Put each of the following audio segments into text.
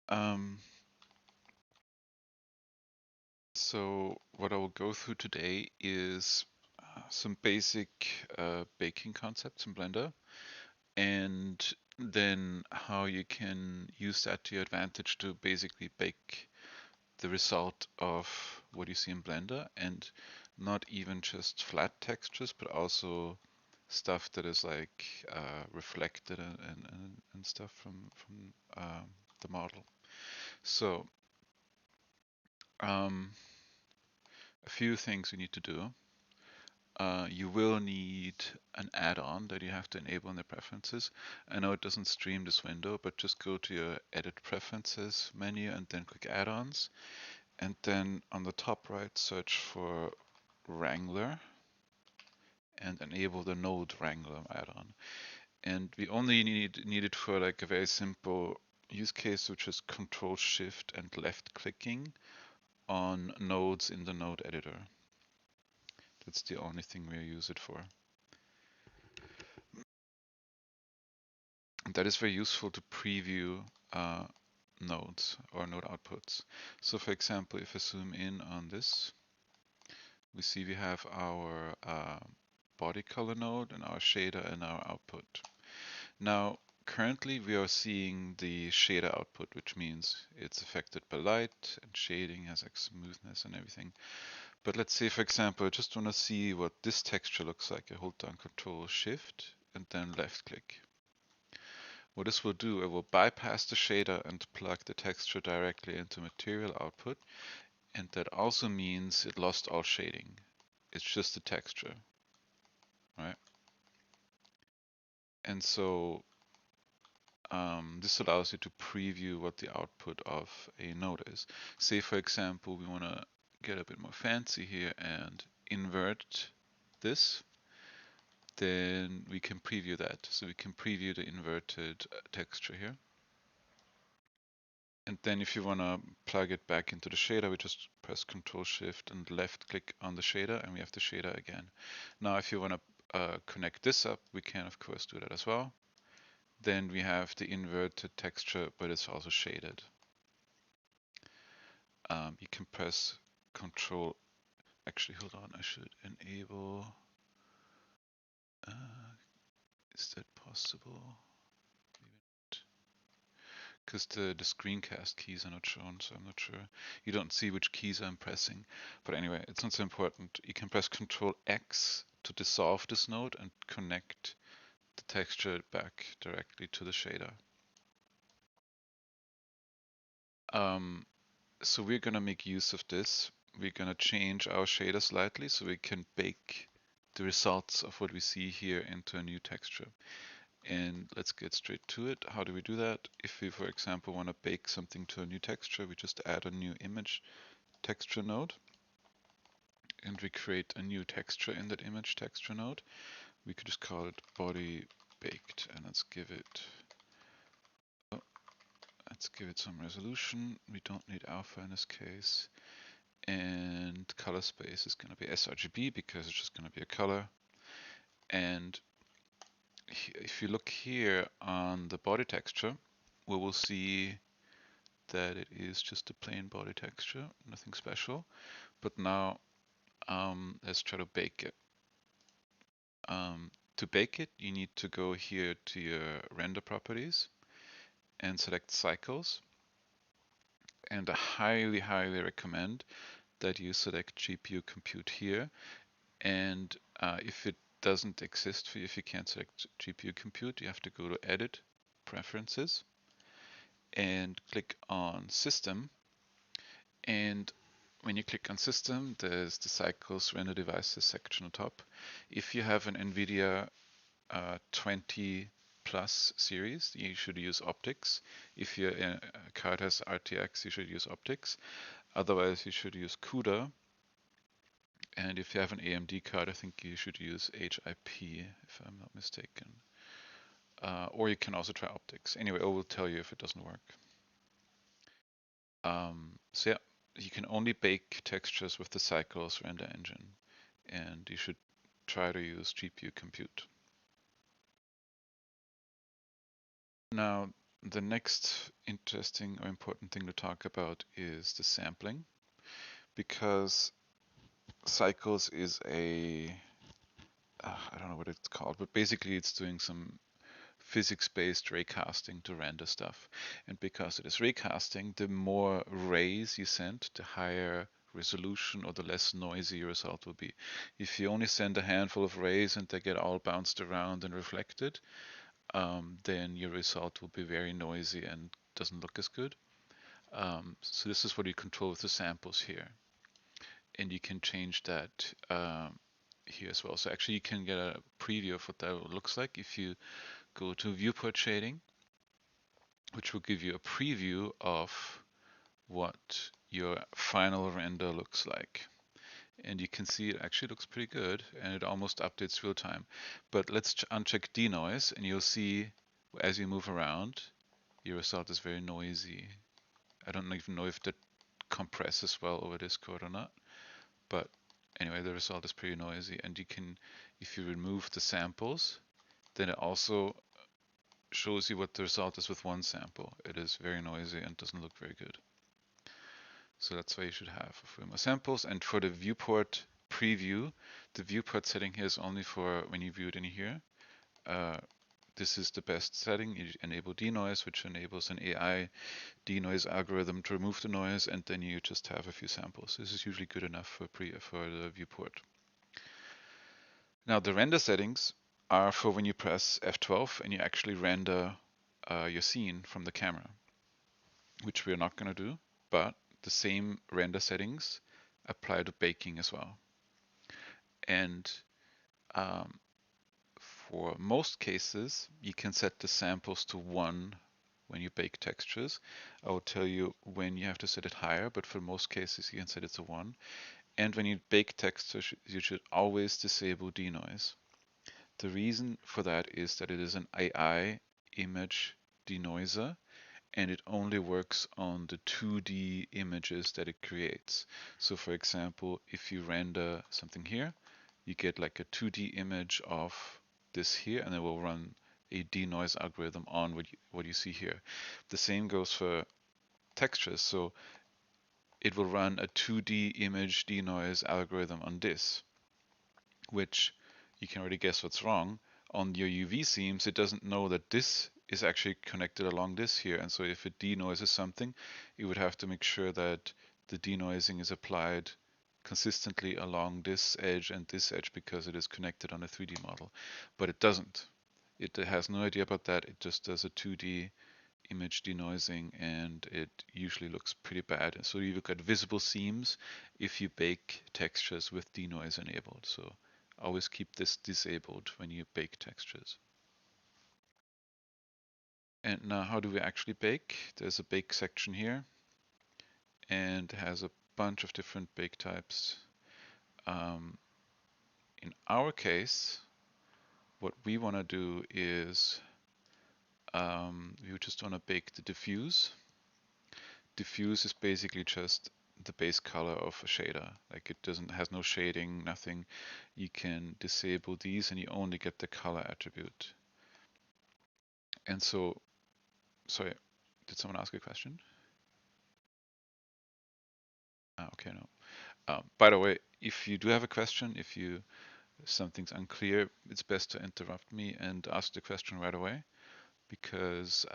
Um, so what I will go through today is some basic baking concepts in Blender, and then how you can use that to your advantage to basically bake the result of what you see in Blender, and not even just flat textures, but also stuff that is like reflected and stuff from the model. So um, a few things we need to do. You will need an add-on that you have to enable in the preferences. I know it doesn't stream this window, but just go to your Edit Preferences menu and then click Add-ons. And then on the top right, search for Wrangler and enable the Node Wrangler add-on. And we only need it for like a very simple use case, which is Control Shift and left clicking on nodes in the node editor. That's the only thing we use it for. And that is very useful to preview nodes or node outputs. So for example, if I zoom in on this, we see we have our body color node and our shader and our output. Now, currently we are seeing the shader output, which means it's affected by light and shading, has like smoothness and everything. But let's say, for example, I just want to see what this texture looks like. I hold down Control Shift and then left click. What this will do, it will bypass the shader and plug the texture directly into material output. And that also means it lost all shading. It's just the texture, right? And so this allows you to preview what the output of a node is. Say, for example, we want to get a bit more fancy here and invert this, then we can preview that. So we can preview the inverted texture here. And then if you want to plug it back into the shader, we just press Control Shift and left click on the shader and we have the shader again. Now if you want to connect this up, we can of course do that as well. Then we have the inverted texture, but it's also shaded. You can press Control, actually hold on, I should enable, is that possible? Because the screencast keys are not shown, so I'm not sure. You don't see which keys I'm pressing. But anyway, it's not so important. You can press Control X to dissolve this node and connect the texture back directly to the shader. So we're going to make use of this. We're going to change our shader slightly so we can bake the results of what we see here into a new texture. And let's get straight to it. How do we do that? If we, for example, want to bake something to a new texture, we just add a new image texture node. And we create a new texture in that image texture node. We could just call it body baked, and let's give it some resolution. We don't need alpha in this case. And color space is going to be sRGB because it's just going to be a color. And if you look here on the body texture, we will see that it is just a plain body texture, nothing special. But now let's try to bake it. To bake it, you need to go here to your render properties and select cycles. And I highly, highly recommend that you select GPU compute here. And if it doesn't exist for you, if you can't select GPU compute, you have to go to Edit, Preferences, and click on System. And when you click on System, there's the Cycles Render Devices section on top. If you have an NVIDIA 20 Plus series, you should use optics. If your card has RTX, you should use optics. Otherwise, you should use CUDA. And if you have an AMD card, I think you should use HIP, if I'm not mistaken. Or you can also try optics. Anyway, I will tell you if it doesn't work. So yeah, you can only bake textures with the Cycles render engine, and you should try to use GPU compute. Now, the next interesting or important thing to talk about is the sampling, because cycles is I don't know what it's called, but basically it's doing some physics-based raycasting to render stuff. And because it is raycasting, the more rays you send, the higher resolution or the less noisy your result will be. If you only send a handful of rays and they get all bounced around and reflected, then your result will be very noisy and doesn't look as good. So this is what you control with the samples here. And you can change that here as well. So actually you can get a preview of what that looks like if you go to viewport shading, which will give you a preview of what your final render looks like. And you can see it actually looks pretty good, and it almost updates real time. But let's uncheck denoise, and you'll see as you move around, your result is very noisy. I don't even know if that compresses well over Discord or not, but anyway, the result is pretty noisy. And you can, if you remove the samples, then it also shows you what the result is with one sample. It is very noisy and doesn't look very good. So that's why you should have a few more samples. And for the viewport preview, the viewport setting here is only for when you view it in here. This is the best setting. You enable denoise, which enables an AI denoise algorithm to remove the noise, and then you just have a few samples. This is usually good enough for the viewport. Now the render settings are for when you press F12 and you actually render your scene from the camera, which we're not going to do, but the same render settings apply to baking as well. And for most cases, you can set the samples to 1 when you bake textures. I will tell you when you have to set it higher, but for most cases, you can set it to 1. And when you bake textures, you should always disable denoise. The reason for that is that it is an AI image denoiser, and it only works on the 2D images that it creates. So for example, if you render something here, you get like a 2D image of this here, and it will run a denoise algorithm on what you see here. The same goes for textures. So it will run a 2D image denoise algorithm on this, which you can already guess what's wrong. On your UV seams, it doesn't know that this is actually connected along this here. And so if it denoises something, it would have to make sure that the denoising is applied consistently along this edge and this edge because it is connected on a 3D model. But it doesn't. It has no idea about that. It just does a 2D image denoising, and it usually looks pretty bad. So you look at visible seams if you bake textures with denoise enabled. So always keep this disabled when you bake textures. And now how do we actually bake? There's a bake section here, and it has a bunch of different bake types. In our case, what we want to do is we just want to bake the diffuse. Diffuse is basically just the base color of a shader. Like it has no shading, nothing. You can disable these and you only get the color attribute. And so, sorry, did someone ask a question? Okay, no. By the way, if you do have a question, if something's unclear, it's best to interrupt me and ask the question right away, because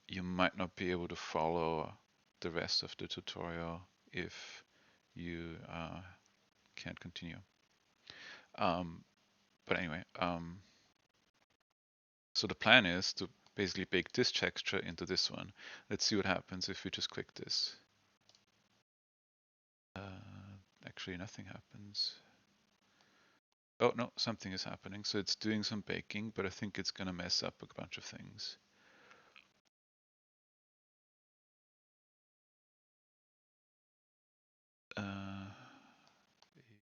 you might not be able to follow the rest of the tutorial if you can't continue. But anyway, so the plan is to basically bake this texture into this one. Let's see what happens if we just click this. Actually, nothing happens. Oh, no, something is happening. So it's doing some baking, but I think it's going to mess up a bunch of things.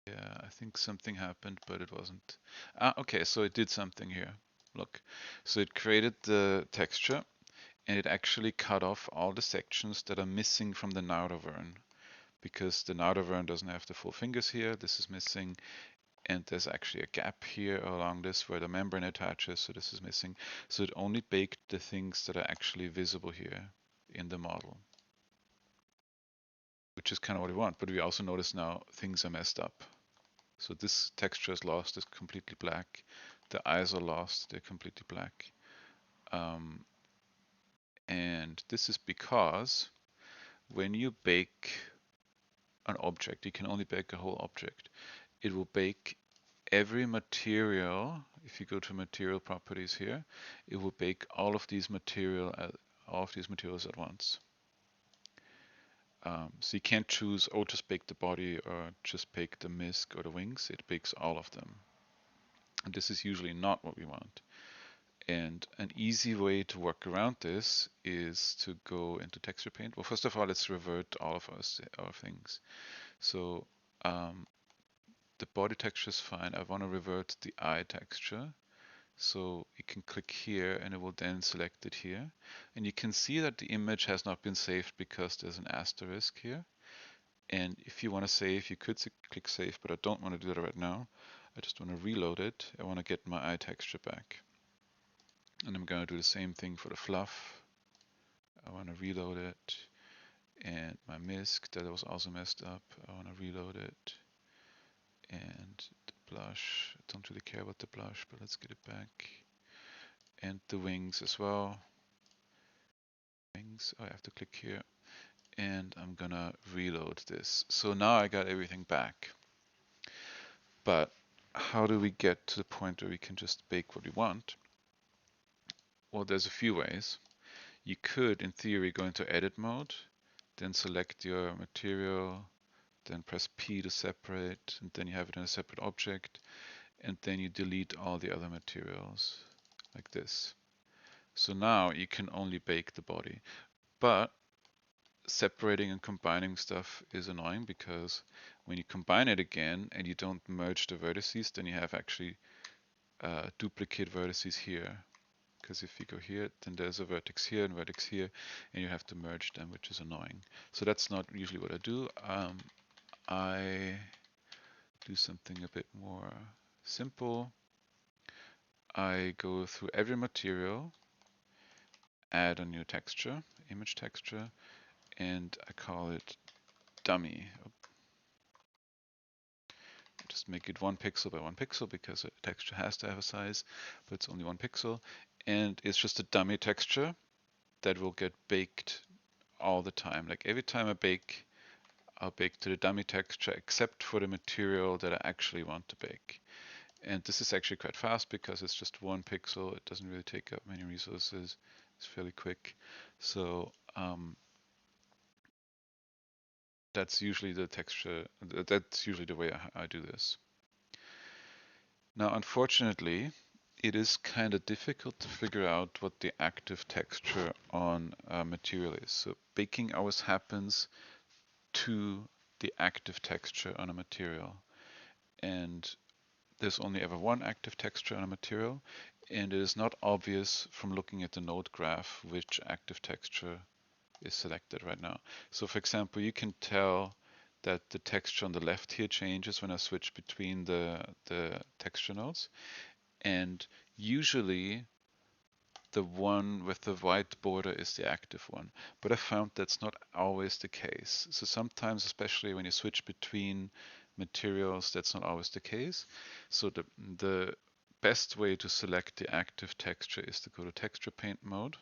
Yeah, I think something happened, but it wasn't. Okay, so it did something here. Look, so it created the texture, and it actually cut off all the sections that are missing from the Naudovern, because the Naudovern doesn't have the full fingers here. This is missing, And there's actually a gap here along this where the membrane attaches, so this is missing. So it only baked the things that are actually visible here in the model, which is kind of what we want. But we also notice now things are messed up. So this texture is lost, it's completely black. The eyes are lost, they're completely black. And this is because when you bake an object, you can only bake a whole object. It will bake every material. If you go to material properties here, it will bake all of these materials at once. So you can't choose, oh, just bake the body or just bake the misc or the wings. It bakes all of them. And this is usually not what we want. And an easy way to work around this is to go into texture paint. Well, first of all, let's revert all of our things. So the body texture is fine. I want to revert the eye texture. So you can click here and it will then select it here. And you can see that the image has not been saved because there's an asterisk here. And if you want to save, you could click save, but I don't want to do that right now. I just want to reload it. I want to get my eye texture back. And I'm going to do the same thing for the fluff. I want to reload it. And my misc, that was also messed up. I want to reload it. And the blush, I don't really care about the blush, but let's get it back. And the wings as well. Wings, oh, I have to click here. And I'm gonna reload this. So now I got everything back. But how do we get to the point where we can just bake what we want? Well, there's a few ways. You could, in theory, go into edit mode, then select your material, then press P to separate, and then you have it in a separate object, and then you delete all the other materials, like this. So now you can only bake the body. But separating and combining stuff is annoying because when you combine it again and you don't merge the vertices, then you have actually duplicate vertices here. Because if you go here, then there's a vertex here and vertex here, and you have to merge them, which is annoying. So that's not usually what I do. I do something a bit more simple. I go through every material, add a new texture, image texture, and I call it dummy. Just make it 1 pixel by 1 pixel because a texture has to have a size, but it's only 1 pixel. And it's just a dummy texture that will get baked all the time. Like every time I bake, I'll bake to the dummy texture except for the material that I actually want to bake. And this is actually quite fast because it's just 1 pixel. It doesn't really take up many resources. It's fairly quick. So that's usually the texture. That's usually the way I do this. Now, unfortunately, it is kind of difficult to figure out what the active texture on a material is. So baking always happens to the active texture on a material. And there's only ever one active texture on a material, and it is not obvious from looking at the node graph which active texture is selected right now. So for example, you can tell that the texture on the left here changes when I switch between the texture nodes. And usually the one with the white border is the active one. But I found that's not always the case. So sometimes, especially when you switch between materials, that's not always the case. So the best way to select the active texture is to go to texture paint mode,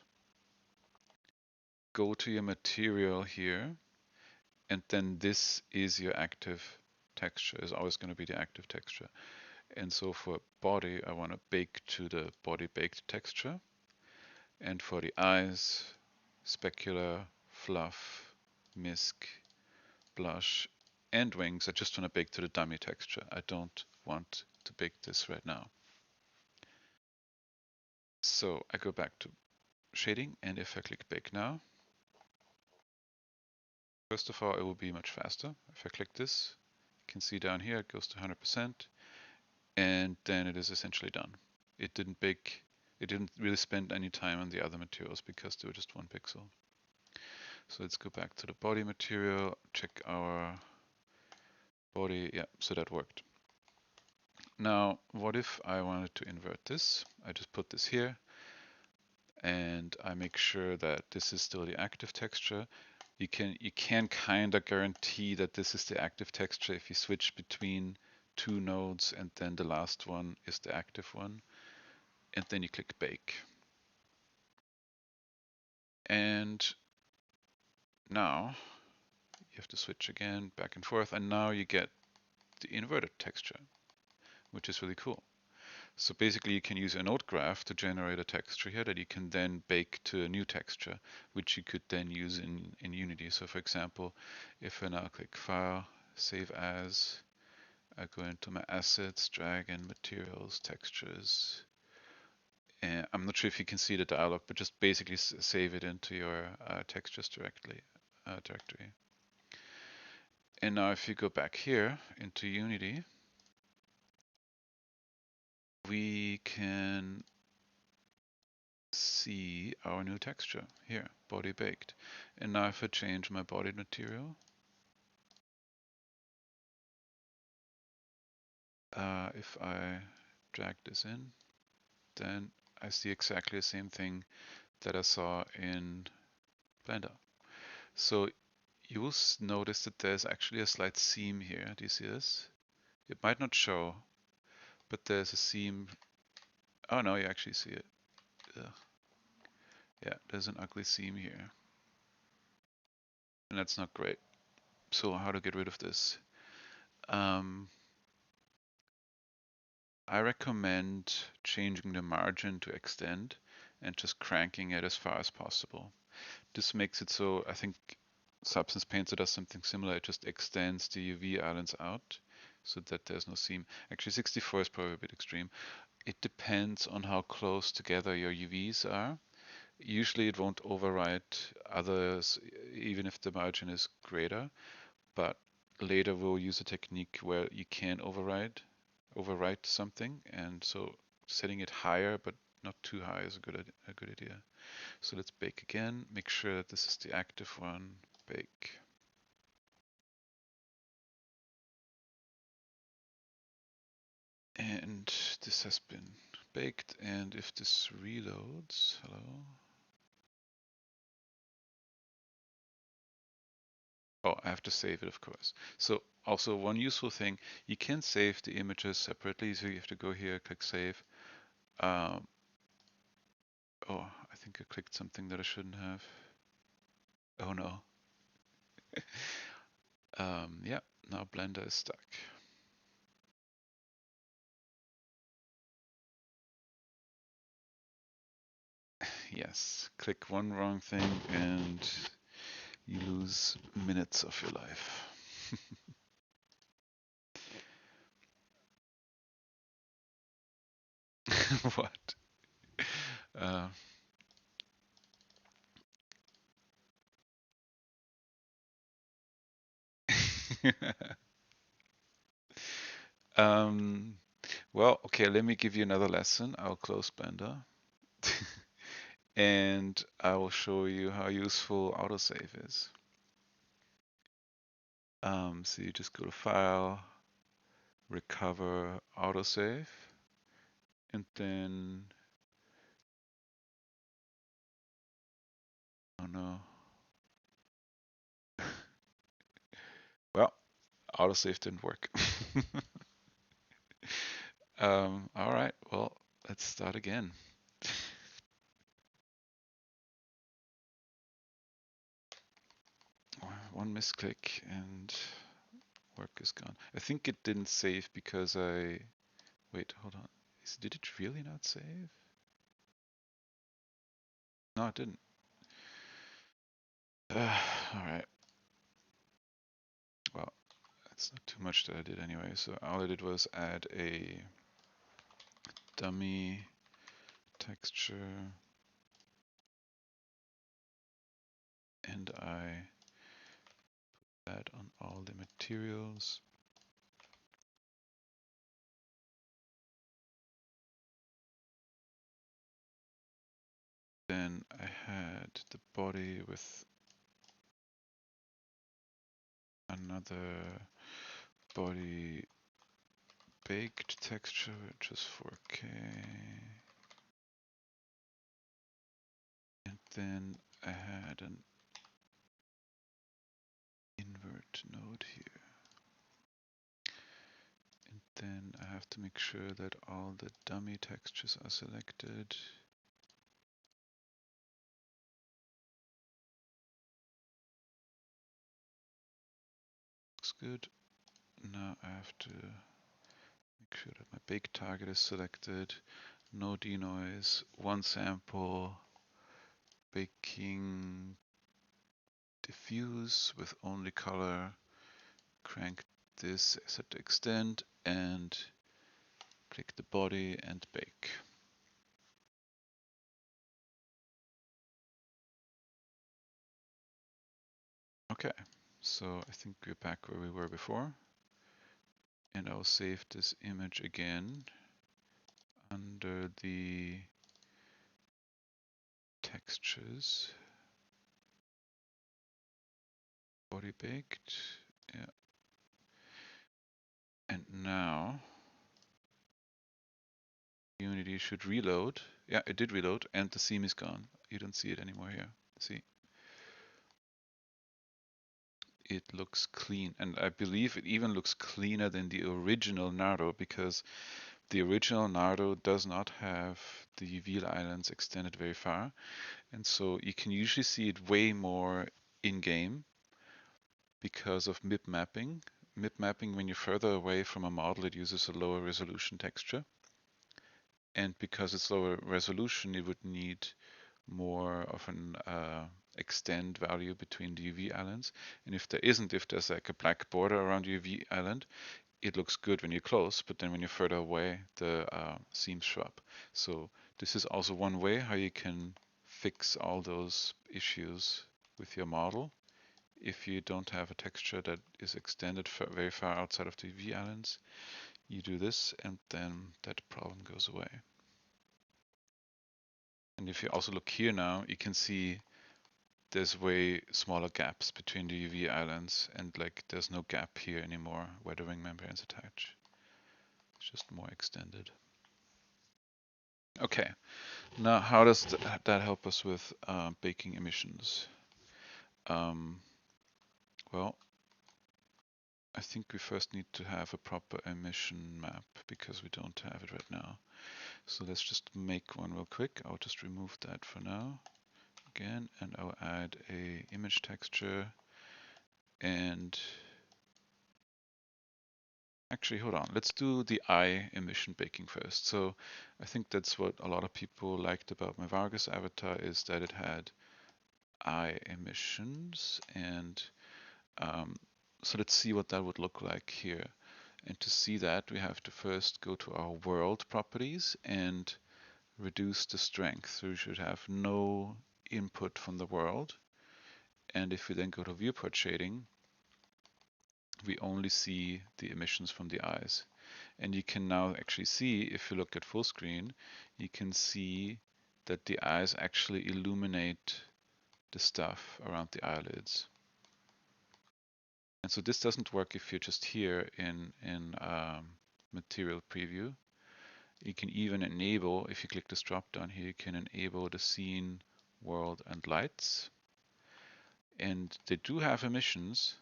go to your material here, and then this is your active texture, is always going to be the active texture. And so for body, I want to bake to the body baked texture. And for the eyes, specular, fluff, misc, blush, and wings, I just want to bake to the dummy texture. I don't want to bake this right now. So I go back to shading, and if I click bake now, first of all, it will be much faster. If I click this, you can see down here, it goes to 100%, and then it is essentially done. It didn't bake, it didn't really spend any time on the other materials because they were just 1 pixel. So let's go back to the body material, check our body. Yeah, so that worked. now what if I wanted to invert this? I just put this here and I make sure that this is still the active texture. You can kind of guarantee that this is the active texture if you switch between two nodes and then the last one is the active one. And then you click bake. And now you have to switch again back and forth, and now you get the inverted texture, which is really cool. So basically you can use a node graph to generate a texture here that you can then bake to a new texture, which you could then use in Unity. So for example, if I now click File, Save As, I go into my assets, drag in materials, textures. And I'm not sure if you can see the dialog, but just basically save it into your textures directory. And now if you go back here into Unity, we can see our new texture here, body baked. And now if I change my body material, if I drag this in, then I see exactly the same thing that I saw in Blender. So you will notice that there's actually a slight seam here. Do you see this? It might not show, but there's a seam. Oh no, you actually see it. Ugh. Yeah, there's an ugly seam here. And that's not great. So how to get rid of this? I recommend changing the margin to extend and just cranking it as far as possible. This makes it so, I think Substance Painter does something similar. It just extends the UV islands out so that there's no seam. Actually 64 is probably a bit extreme. It depends on how close together your UVs are. Usually it won't overwrite others even if the margin is greater, but later we'll use a technique where you can overwrite something, and so setting it higher but not too high is a good idea. So let's bake again, make sure that this is the active one, bake. And this has been baked, and if this reloads, hello. Oh, I have to save it, of course. So also one useful thing, you can save the images separately, so you have to go here, click save. Um, oh, I think I clicked something that I shouldn't have. Oh no. Yeah, now Blender is stuck. Yes, click one wrong thing and you lose minutes of your life. What? Uh, um, well, okay, let me give you another lesson. I'll close Blender and I will show you how useful autosave is. So you just go to File, Recover, Autosave, and then, oh no. Well, autosave didn't work. All right, well, let's start again. One misclick and work is gone. I think it didn't save because wait, hold on. Did it really not save? No, it didn't. All right. Well, that's not too much that I did anyway. So all I did was add a dummy texture and I put that on all the materials. Then I had the body with another body baked texture, just 4K. And then I had an invert node here. And then I have to make sure that all the dummy textures are selected. Looks good. Now I have to make sure that my bake target is selected. No denoise, one sample, baking diffuse with only color, crank this, set to extend, and click the body and bake. Okay, so I think we're back where we were before. And I'll save this image again under the textures. Body baked, yeah. And now Unity should reload. Yeah, it did reload, and the seam is gone. You don't see it anymore here. See? It looks clean, and I believe it even looks cleaner than the original Nardo, because the original Nardo does not have the wheel islands extended very far, and so you can usually see it way more in-game because of MIP mapping. MIP mapping, when you're further away from a model, it uses a lower resolution texture, and because it's lower resolution, it would need more of an extend value between the UV islands. And if there isn't, if there's like a black border around the UV island, it looks good when you're close, but then when you're further away, the seams show up. So this is also one way how you can fix all those issues with your model. If you don't have a texture that is extended very far outside of the UV islands, you do this and then that problem goes away. And if you also look here now, you can see there's way smaller gaps between the UV islands, and like there's no gap here anymore where the ring membranes attach. It's just more extended. Okay, now how does that help us with baking emissions? Well, I think we first need to have a proper emission map because we don't have it right now. So let's just make one real quick. I'll just remove that for now again, and I'll add a image texture. And actually, hold on, let's do the eye emission baking first. So I think that's what a lot of people liked about my Vargas avatar, is that it had eye emissions. And so let's see what that would look like here. And to see that, we have to first go to our world properties and reduce the strength. So we should have no input from the world. And if we then go to viewport shading, we only see the emissions from the eyes. And you can now actually see, if you look at full screen, you can see that the eyes actually illuminate the stuff around the eyelids. And so this doesn't work if you're just here in material preview. You can even enable, if you click this drop down here, you can enable the scene, world, and lights. And they do have emissions,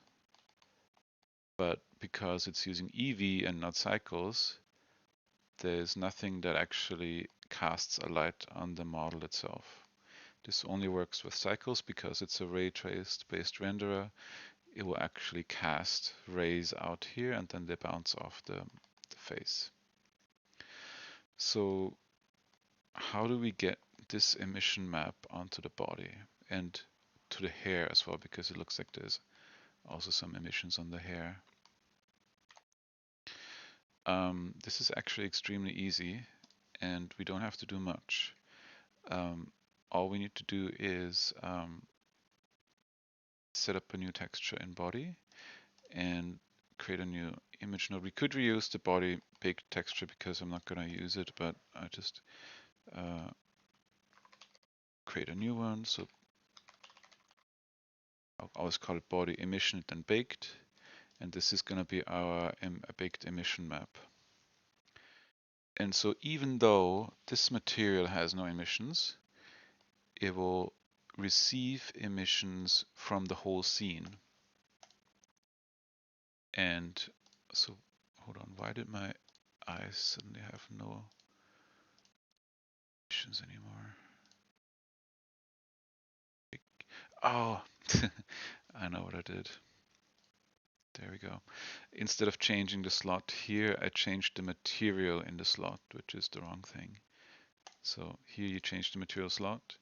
but because it's using EV and not cycles, there's nothing that actually casts a light on the model itself. This only works with cycles because it's a ray traced based renderer. It will actually cast rays out here and then they bounce off the face. So how do we get this emission map onto the body and to the hair as well, because it looks like there's also some emissions on the hair? This is actually extremely easy and we don't have to do much. All we need to do is set up a new texture in body and create a new image node. We could reuse the body baked texture because I'm not going to use it, but I just create a new one. So I'll always call it body emission, then baked. And this is going to be our baked emission map. And so even though this material has no emissions, it will receive emissions from the whole scene. And so, hold on, why did my eyes suddenly have no emissions anymore? Oh, I know what I did. There we go. Instead of changing the slot here, I changed the material in the slot, which is the wrong thing. So here you change the material slot,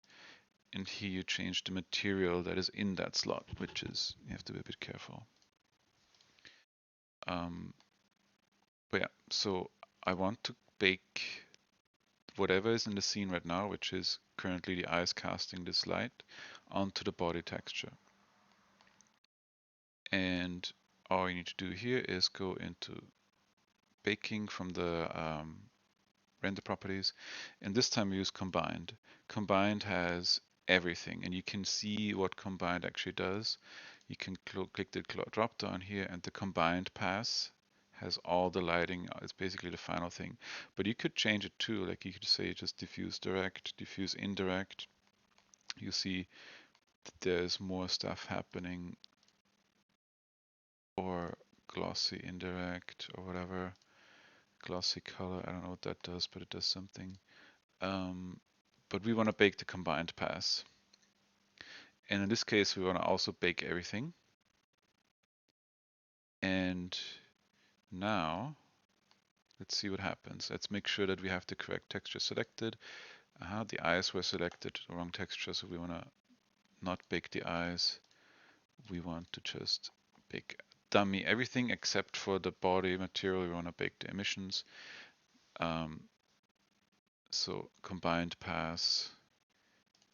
and here you change the material that is in that slot, which is, you have to be a bit careful. But yeah, so I want to bake whatever is in the scene right now, which is currently the eyes casting this light, onto the body texture. And all you need to do here is go into baking from the render properties, and this time we use combined. Combined has everything, and you can see what combined actually does. You can click the drop down here, and the combined pass has all the lighting. It's basically the final thing, but you could change it too. Like you could say just diffuse direct, diffuse indirect. You see that there's more stuff happening, or glossy indirect, or whatever. Glossy color, I don't know what that does, but it does something. But we want to bake the combined pass. And in this case, we want to also bake everything. And now, let's see what happens. Let's make sure that we have the correct texture selected. The eyes were selected, the wrong texture, so we want to not bake the eyes. We want to just bake dummy everything except for the body material. We want to bake the emissions. So combined pass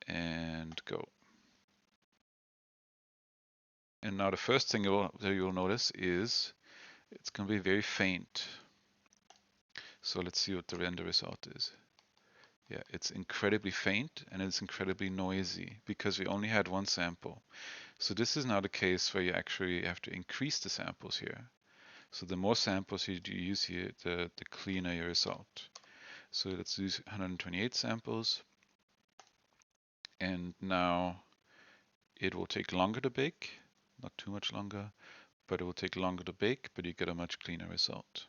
and go. And now the first thing that you'll notice is it's going to be very faint. So let's see what the render result is. Yeah, it's incredibly faint and it's incredibly noisy because we only had one sample. So this is now the case where you actually have to increase the samples here. So the more samples you use here, the cleaner your result. So let's use 128 samples. And now it will take longer to bake, not too much longer, but it will take longer to bake, but you get a much cleaner result.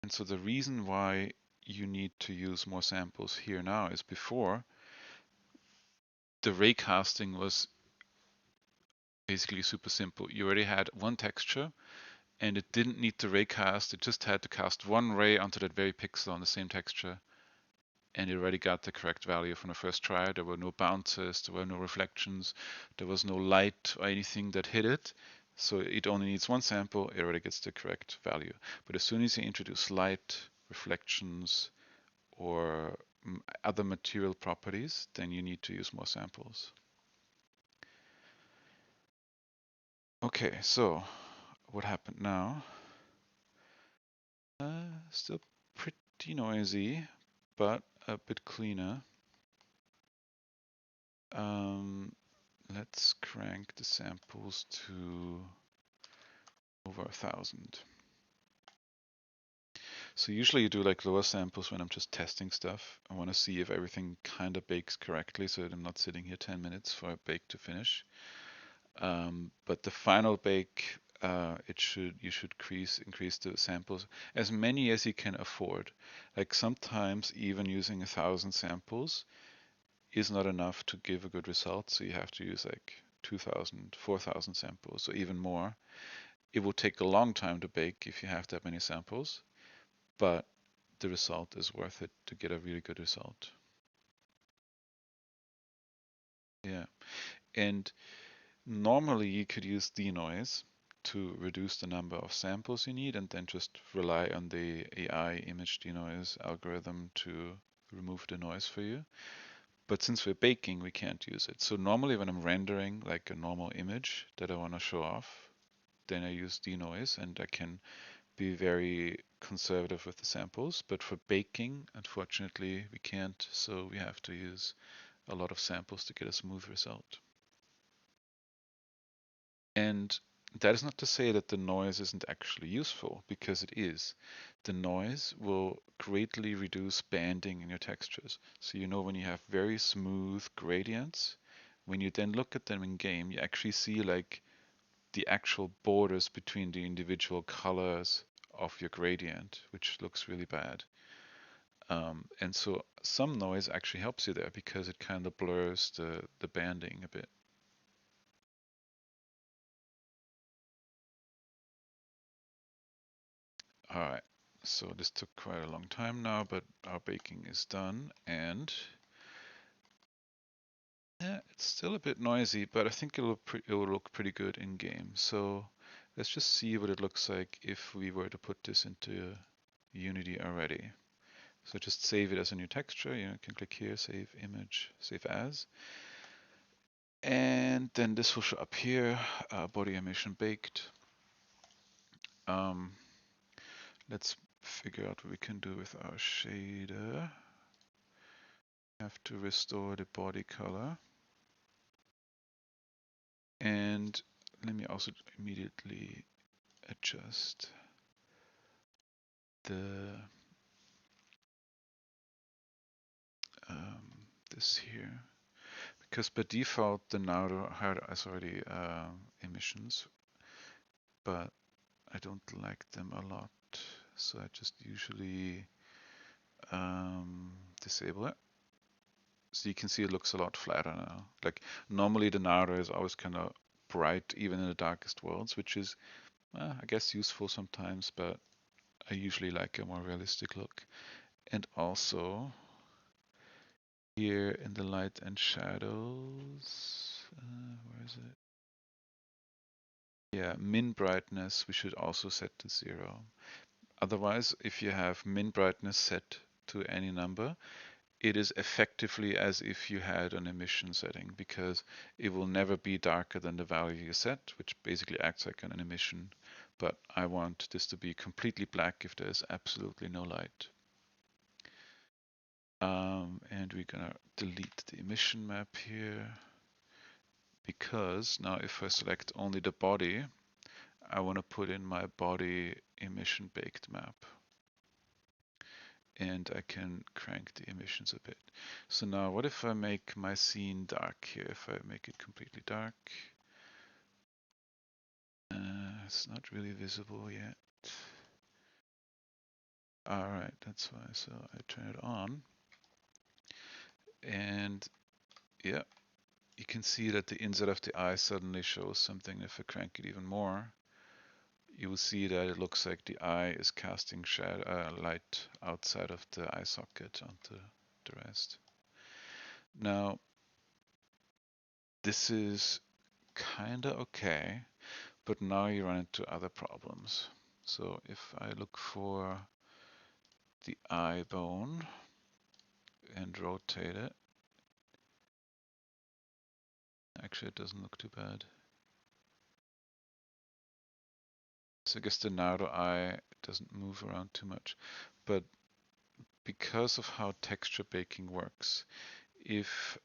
And so the reason why you need to use more samples here now is before the ray casting was basically super simple. You already had one texture and it didn't need to ray cast. It just had to cast one ray onto that very pixel on the same texture. And it already got the correct value from the first try. There were no bounces, there were no reflections, there was no light or anything that hit it. So it only needs one sample, it already gets the correct value. But as soon as you introduce light, reflections, or other material properties, then you need to use more samples. Okay, so what happened now? Still pretty noisy, but a bit cleaner. Let's crank the samples to over 1,000. So usually you do like lower samples when I'm just testing stuff. I want to see if everything kind of bakes correctly so that I'm not sitting here 10 minutes for a bake to finish. But the final bake, you should increase the samples as many as you can afford. Like sometimes even using 1,000 samples is not enough to give a good result. So you have to use like 2,000, 4,000 samples or even more. It will take a long time to bake if you have that many samples, but the result is worth it to get a really good result. Yeah, and normally you could use denoise to reduce the number of samples you need and then just rely on the AI image denoise algorithm to remove the noise for you. But since we're baking, we can't use it. So normally when I'm rendering like a normal image that I want to show off, then I use denoise and I can be very conservative with the samples. But for baking, unfortunately, we can't. So we have to use a lot of samples to get a smooth result. And That is not to say that the noise isn't actually useful, because it is. The noise will greatly reduce banding in your textures. So you know when you have very smooth gradients, when you then look at them in game, you actually see like the actual borders between the individual colors of your gradient, which looks really bad. And so some noise actually helps you there because it kind of blurs the banding a bit. All right, so this took quite a long time now, but our baking is done, and yeah, it's still a bit noisy, but I think it will look pretty good in game. So let's just see what it looks like if we were to put this into Unity already. So just save it as a new texture. You can click here, save image, save as. And then this will show up here, body emission baked. Um, let's figure out what we can do with our shader. Have to restore the body color. And let me also immediately adjust the this here, because by default the Nauru has already emissions, but I don't like them a lot, so I just usually disable it. So you can see it looks a lot flatter now. Like normally the Nauru is always kind of bright even in the darkest worlds, which is I guess useful sometimes, but I usually like a more realistic look. And also here in the light and shadows, where is it? Yeah, min brightness we should also set to 0. Otherwise, if you have min brightness set to any number, it is effectively as if you had an emission setting, because it will never be darker than the value you set, which basically acts like an emission. But I want this to be completely black if there's absolutely no light. And we're gonna delete the emission map here, because now if I select only the body, I want to put in my body emission baked map. And I can crank the emissions a bit. So now what if I make my scene dark here? If I make it completely dark, it's not really visible yet. All right, that's why. So I turn it on, and yeah, you can see that the inside of the eye suddenly shows something. If I crank it even more, you will see that it looks like the eye is casting light outside of the eye socket onto the rest. Now, this is kinda okay, but now you run into other problems. So if I look for the eye bone and rotate it, actually it doesn't look too bad. So I guess the Naruto eye doesn't move around too much, but because of how texture baking works, if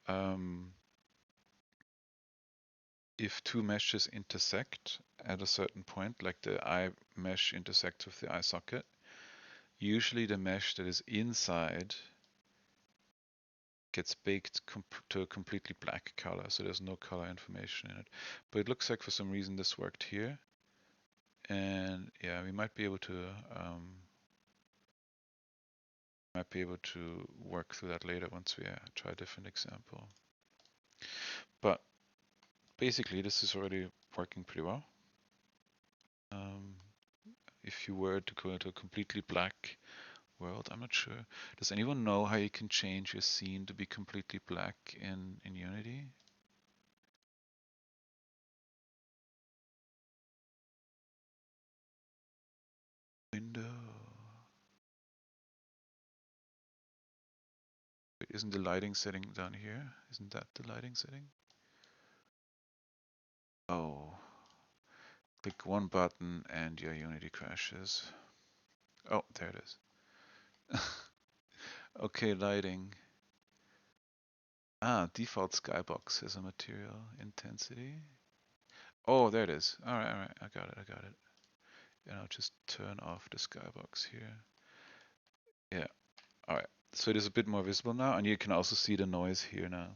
two meshes intersect at a certain point, like the eye mesh intersects with the eye socket, usually the mesh that is inside gets baked to a completely black color, so there's no color information in it. But it looks like for some reason this worked here, and yeah, we might be able to work through that later once we try a different example. But basically, this is already working pretty well. If you were to go into a completely black world, I'm not sure. Does anyone know how you can change your scene to be completely black in Unity? Window. Wait, isn't the lighting setting down here? Isn't that the lighting setting? Oh, click one button and your Unity crashes. Oh, there it is. Okay, lighting. Default skybox has a material intensity. Oh, there it is. All right, I got it, I got it. And I'll just turn off the skybox here. Yeah, all right. So it is a bit more visible now, and you can also see the noise here now.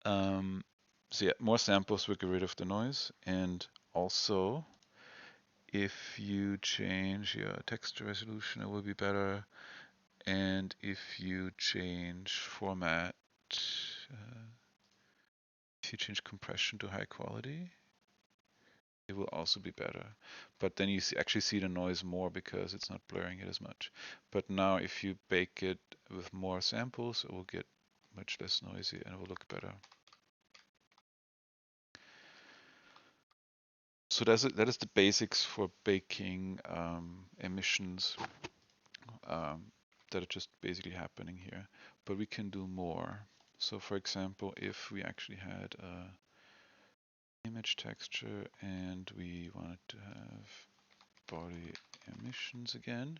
Um, so yeah, more samples will get rid of the noise, and also if you change your texture resolution, it will be better. And if you change format, if you change compression to high quality, it will also be better. But then you actually see the noise more because it's not blurring it as much. But now if you bake it with more samples, it will get much less noisy and it will look better. So that is the basics for baking emissions that are just basically happening here. But we can do more. So for example, if we actually had a image texture and we wanted to have body emissions again,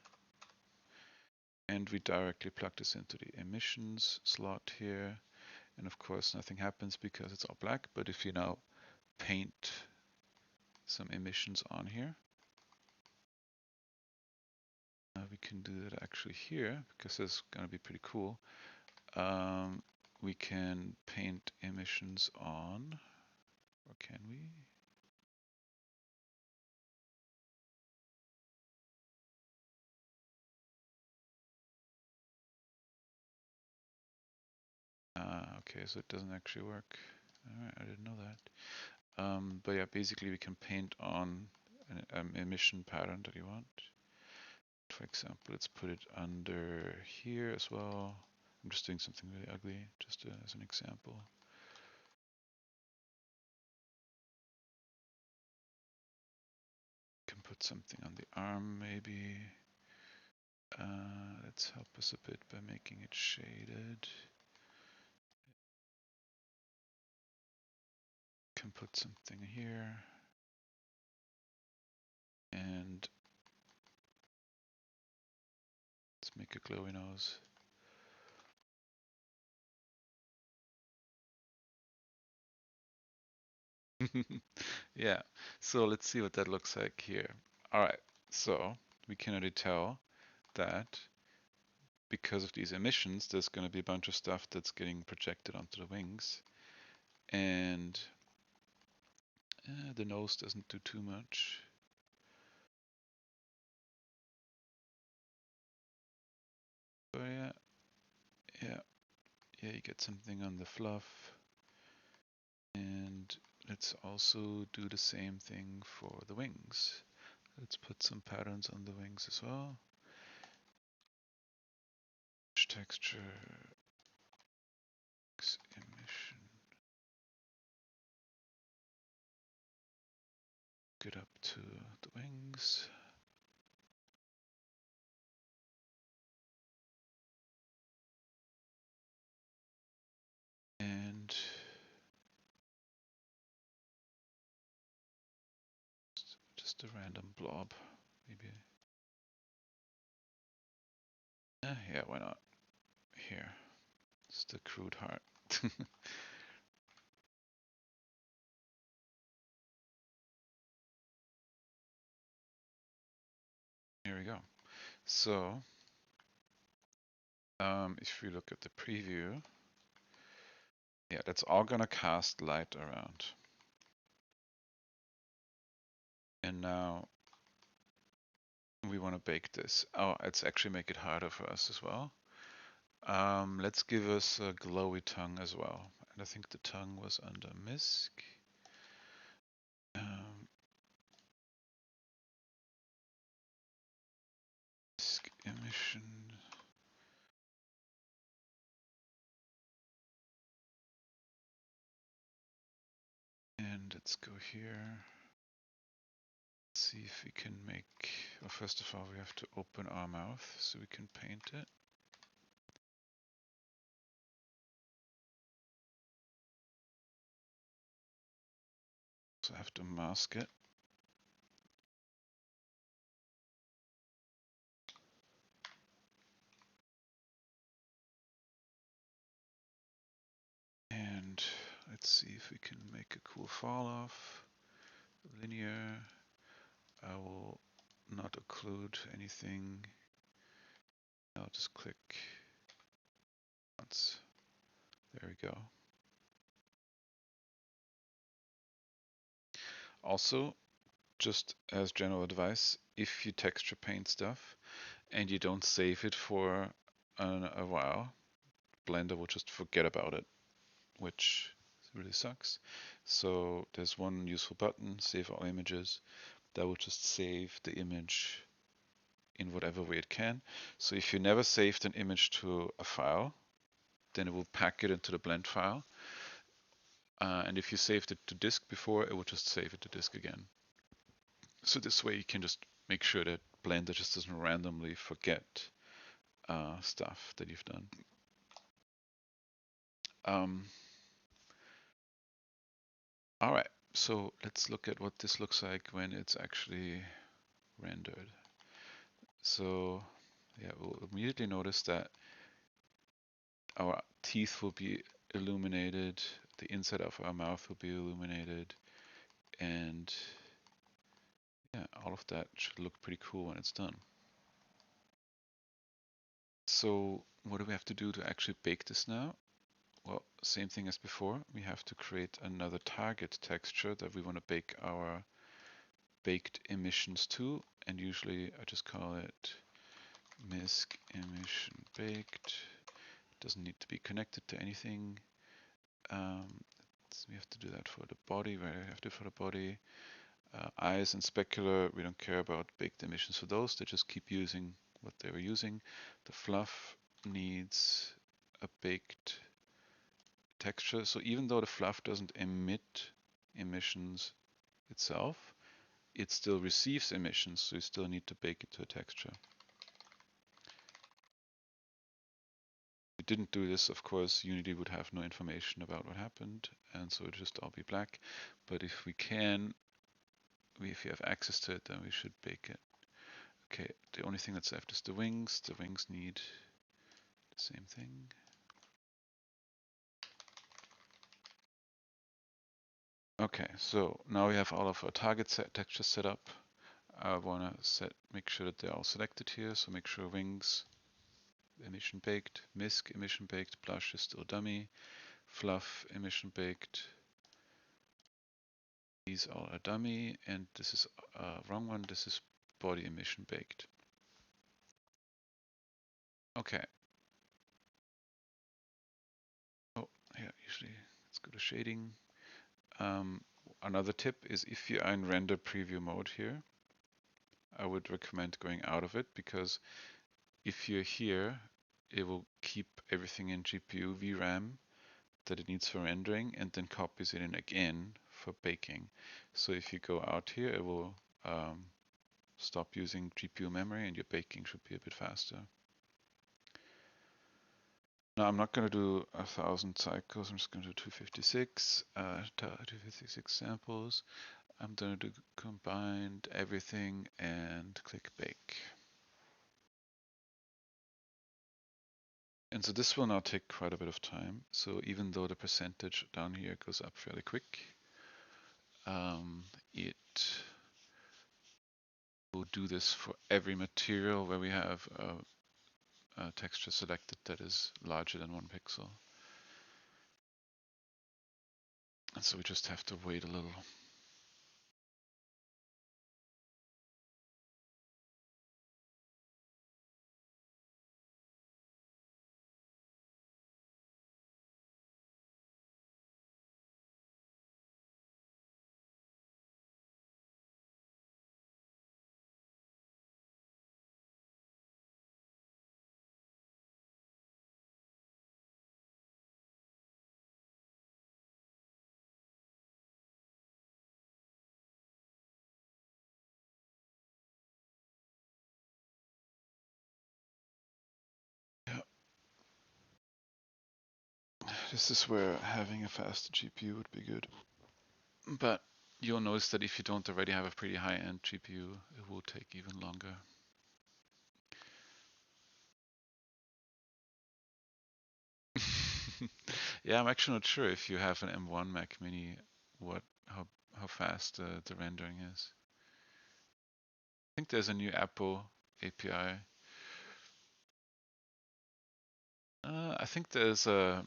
and we directly plug this into the emissions slot here, and of course nothing happens because it's all black. But if you now paint some emissions on here, we can do that actually here because it's going to be pretty cool. We can paint emissions on, or can we? Okay, so it doesn't actually work. All right, I didn't know that. But yeah, basically we can paint on an emission pattern that you want. For example, let's put it under here as well. I'm just doing something really ugly, just as an example. Can put something on the arm maybe. Let's help us a bit by making it shaded. Can put something here. And let's make a glowy nose. Yeah, so let's see what that looks like here. All right, so we can already tell that because of these emissions, there's going to be a bunch of stuff that's getting projected onto the wings. And the nose doesn't do too much. But yeah, you get something on the fluff. And let's also do the same thing for the wings. Let's put some patterns on the wings as well. Texture, emission. Get up to the wings. And just a random blob, maybe. Yeah, why not? Here, it's the crude heart. Here we go. So, if we look at the preview, yeah, that's all gonna cast light around. And now we want to bake this. Oh, let's actually make it harder for us as well. Let's give us a glowy tongue as well. And I think the tongue was under misc. Misc emission. And let's go here. See if we can make, well, first of all, we have to open our mouth so we can paint it. So I have to mask it. And let's see if we can make a cool fall off. linear. I will not occlude anything. I'll just click once. There we go. Also, just as general advice, if you texture paint stuff and you don't save it for a while, Blender will just forget about it, which really sucks. So there's one useful button, Save All Images, that will just save the image in whatever way it can. So if you never saved an image to a file, then it will pack it into the blend file. And if you saved it to disk before, it will just save it to disk again. So this way you can just make sure that Blender just doesn't randomly forget stuff that you've done. All right, so let's look at what this looks like when it's actually rendered. So yeah, we'll immediately notice that our teeth will be illuminated, the inside of our mouth will be illuminated, and yeah, all of that should look pretty cool when it's done. So what do we have to do to actually bake this now? Well, same thing as before. We have to create another target texture that we want to bake our baked emissions to, and usually I just call it misc emission baked. It doesn't need to be connected to anything. We have to do that for the body, where I have to for the body. Eyes and specular, we don't care about baked emissions for those. They just keep using what they were using. The fluff needs a baked texture. So even though the fluff doesn't emit emissions itself, it still receives emissions, so you still need to bake it to a texture. If we didn't do this, of course, Unity would have no information about what happened, and so it would just all be black. But if we can, if we have access to it, then we should bake it. Okay, the only thing that's left is the wings. The wings need the same thing. Okay, so now we have all of our target textures set up. I want to make sure that they're all selected here. So make sure wings, emission baked, misc, emission baked, blush is still dummy, fluff, emission baked. These all are dummy, and this is wrong one. This is body emission baked. Okay. Oh, yeah, usually let's go to shading. Another tip is if you are in render preview mode here, I would recommend going out of it, because if you're here, it will keep everything in GPU VRAM that it needs for rendering and then copies it in again for baking. So if you go out here, it will stop using GPU memory and your baking should be a bit faster. Now I'm not going to do 1,000 cycles, I'm just going to do 256 samples. I'm going to do combined everything and click bake. And so this will now take quite a bit of time. So even though the percentage down here goes up fairly quick, it will do this for every material where we have a texture selected that is larger than 1 pixel. And so we just have to wait a little. Yeah. This is where having a faster GPU would be good. But you'll notice that if you don't already have a pretty high-end GPU, it will take even longer. Yeah, I'm actually not sure if you have an M1 Mac Mini, how how fast the rendering is. I think there's a new Apple API. I think there's a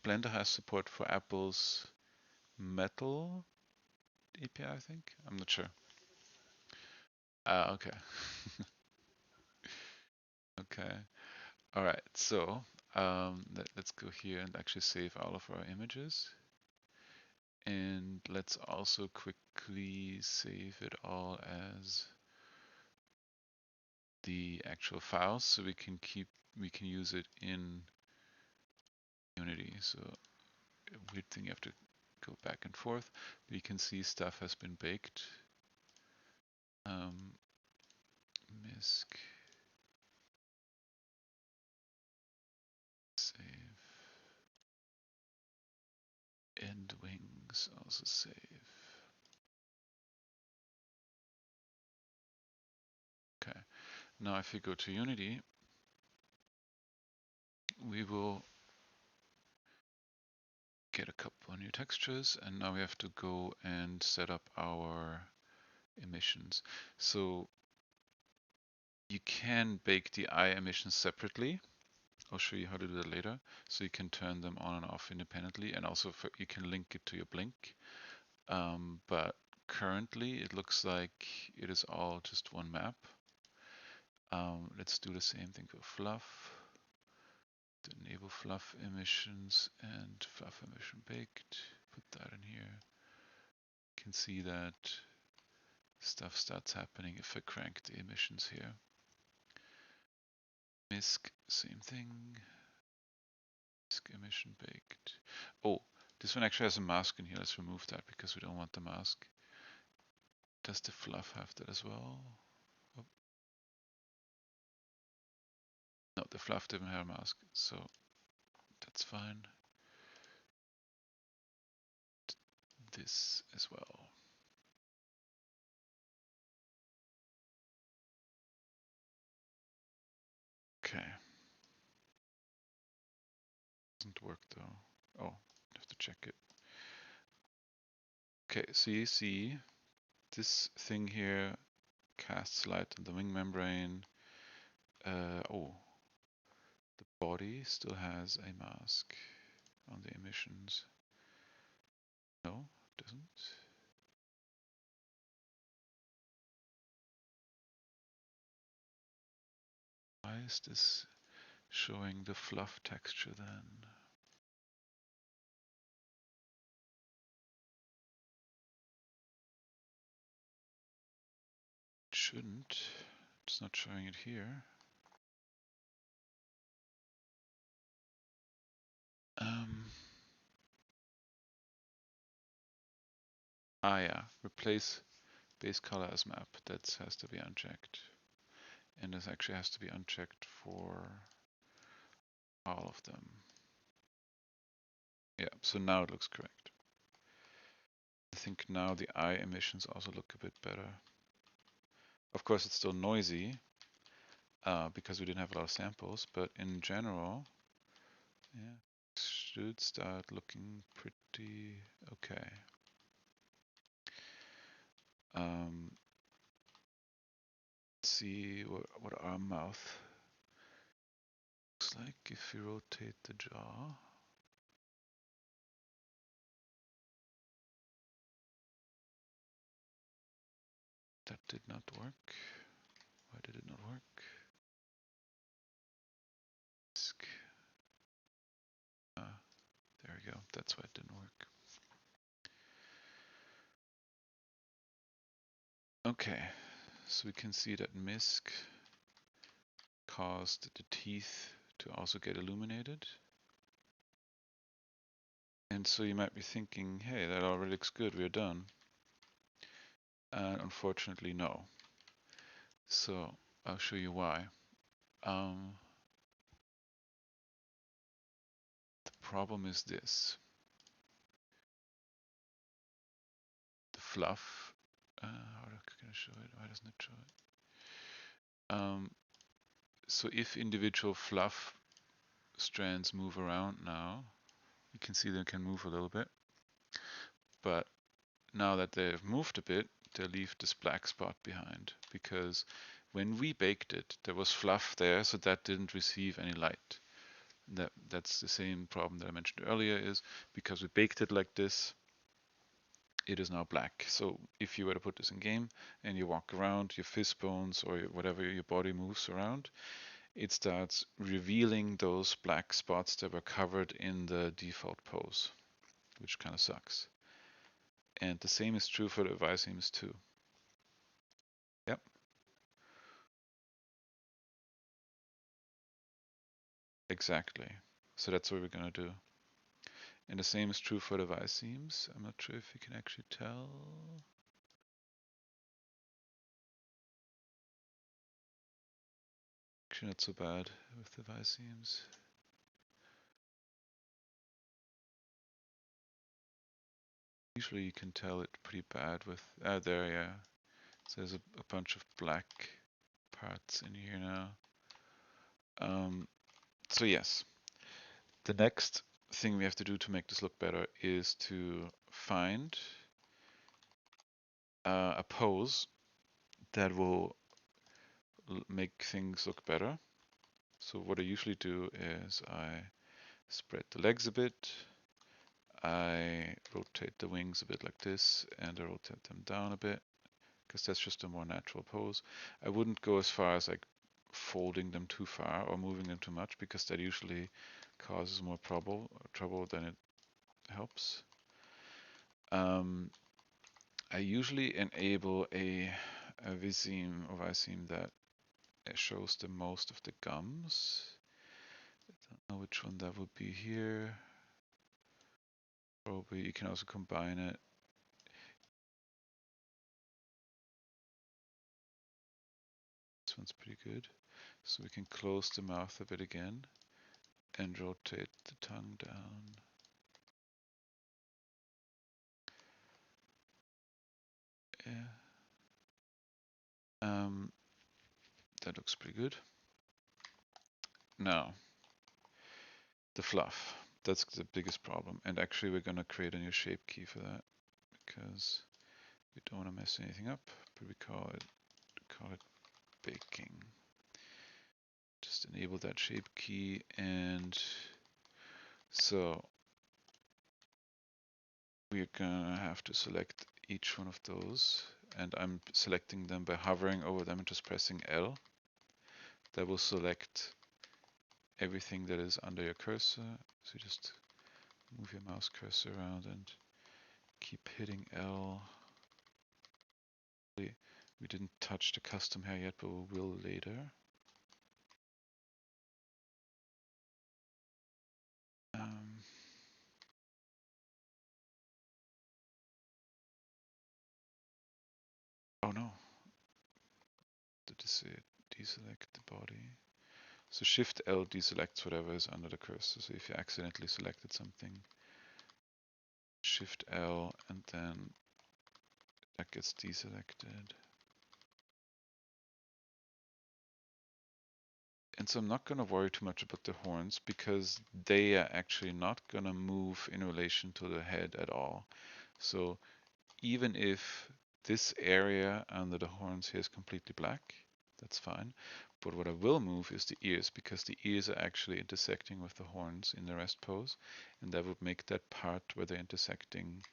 Blender has support for Apple's Metal API, I think. I'm not sure. Okay. Okay. All right. So let's go here and actually save all of our images. And let's also quickly save it all as the actual files so we can use it in Unity. So a weird thing, you have to go back and forth. We can see stuff has been baked. Misc save end wings also save. Okay, now if we go to Unity, we will get a couple of new textures, and now we have to go and set up our emissions. So you can bake the eye emissions separately. I'll show you how to do that later. So you can turn them on and off independently, and also you can link it to your blink. But currently it looks like it is all just one map. Let's do the same thing for fluff. Enable fluff emissions and fluff emission baked. Put that in here. You can see that stuff starts happening if I crank the emissions here. Misc, same thing. Misc emission baked. Oh, this one actually has a mask in here. Let's remove that because we don't want the mask. Does the fluff have that as well? Oh. No, the fluff didn't have a mask, so that's fine. This as well. Okay. Doesn't work though. Oh, have to check it. Okay, so you see this thing here casts light on the wing membrane. Oh, the body still has a mask on the emissions. No, it doesn't. Why is this showing the fluff texture then? It shouldn't. It's not showing it here. Yeah, replace base color as map. That has to be unchecked. And this actually has to be unchecked for all of them. Yeah, so now it looks correct. I think now the eye emissions also look a bit better. Of course, it's still noisy because we didn't have a lot of samples, but in general, yeah, should start looking pretty okay. Let's see what our mouth looks like if we rotate the jaw. That did not work. Why did it not work? There we go. That's why it didn't work. Okay, so we can see that Misc caused the teeth to also get illuminated. And so you might be thinking, hey, that already looks good, we're done. And unfortunately, no. So I'll show you why. The problem is this. The fluff, how can I show it? Why doesn't it show it? So if individual fluff strands move around now, you can see they can move a little bit, but now that they've moved a bit, they leave this black spot behind, because when we baked it, there was fluff there, so that didn't receive any light. That's the same problem that I mentioned earlier, is because we baked it like this, it is now black. So if you were to put this in game and you walk around, your fist bones or whatever your body moves around, it starts revealing those black spots that were covered in the default pose, which kind of sucks. And the same is true for the Y-seams too. Yep. Exactly. So that's what we're gonna do. And the same is true for the Y-seams. I'm not sure if you can actually tell. Actually not so bad with the Y-seams. Usually you can tell it pretty bad with, there, yeah. So there's a bunch of black parts in here now. So yes, the next thing we have to do to make this look better is to find a pose that will make things look better. So what I usually do is I spread the legs a bit, I rotate the wings a bit like this, and I rotate them down a bit, because that's just a more natural pose. I wouldn't go as far as like folding them too far or moving them too much, because that usually causes more trouble than it helps. I usually enable a V-seam or Y-seam that shows the most of the gums. I don't know which one that would be here. Probably you can also combine it. This one's pretty good. So we can close the mouth a bit again and rotate the tongue down. Yeah. That looks pretty good. Now, the fluff. That's the biggest problem. And actually we're gonna create a new shape key for that, because we don't want to mess anything up, but we call it baking. Just enable that shape key, and so we're gonna have to select each one of those, and I'm selecting them by hovering over them and just pressing L. That will select everything that is under your cursor. So just move your mouse cursor around and keep hitting L. We didn't touch the custom hair yet, but we will later. Oh no, did you say deselect the body? So Shift L deselects whatever is under the cursor. So if you accidentally selected something, Shift L, and then that gets deselected. And so I'm not going to worry too much about the horns, because they are actually not going to move in relation to the head at all. So even if this area under the horns here is completely black, that's fine. But what I will move is the ears, because the ears are actually intersecting with the horns in the rest pose, and that would make that part where they're intersecting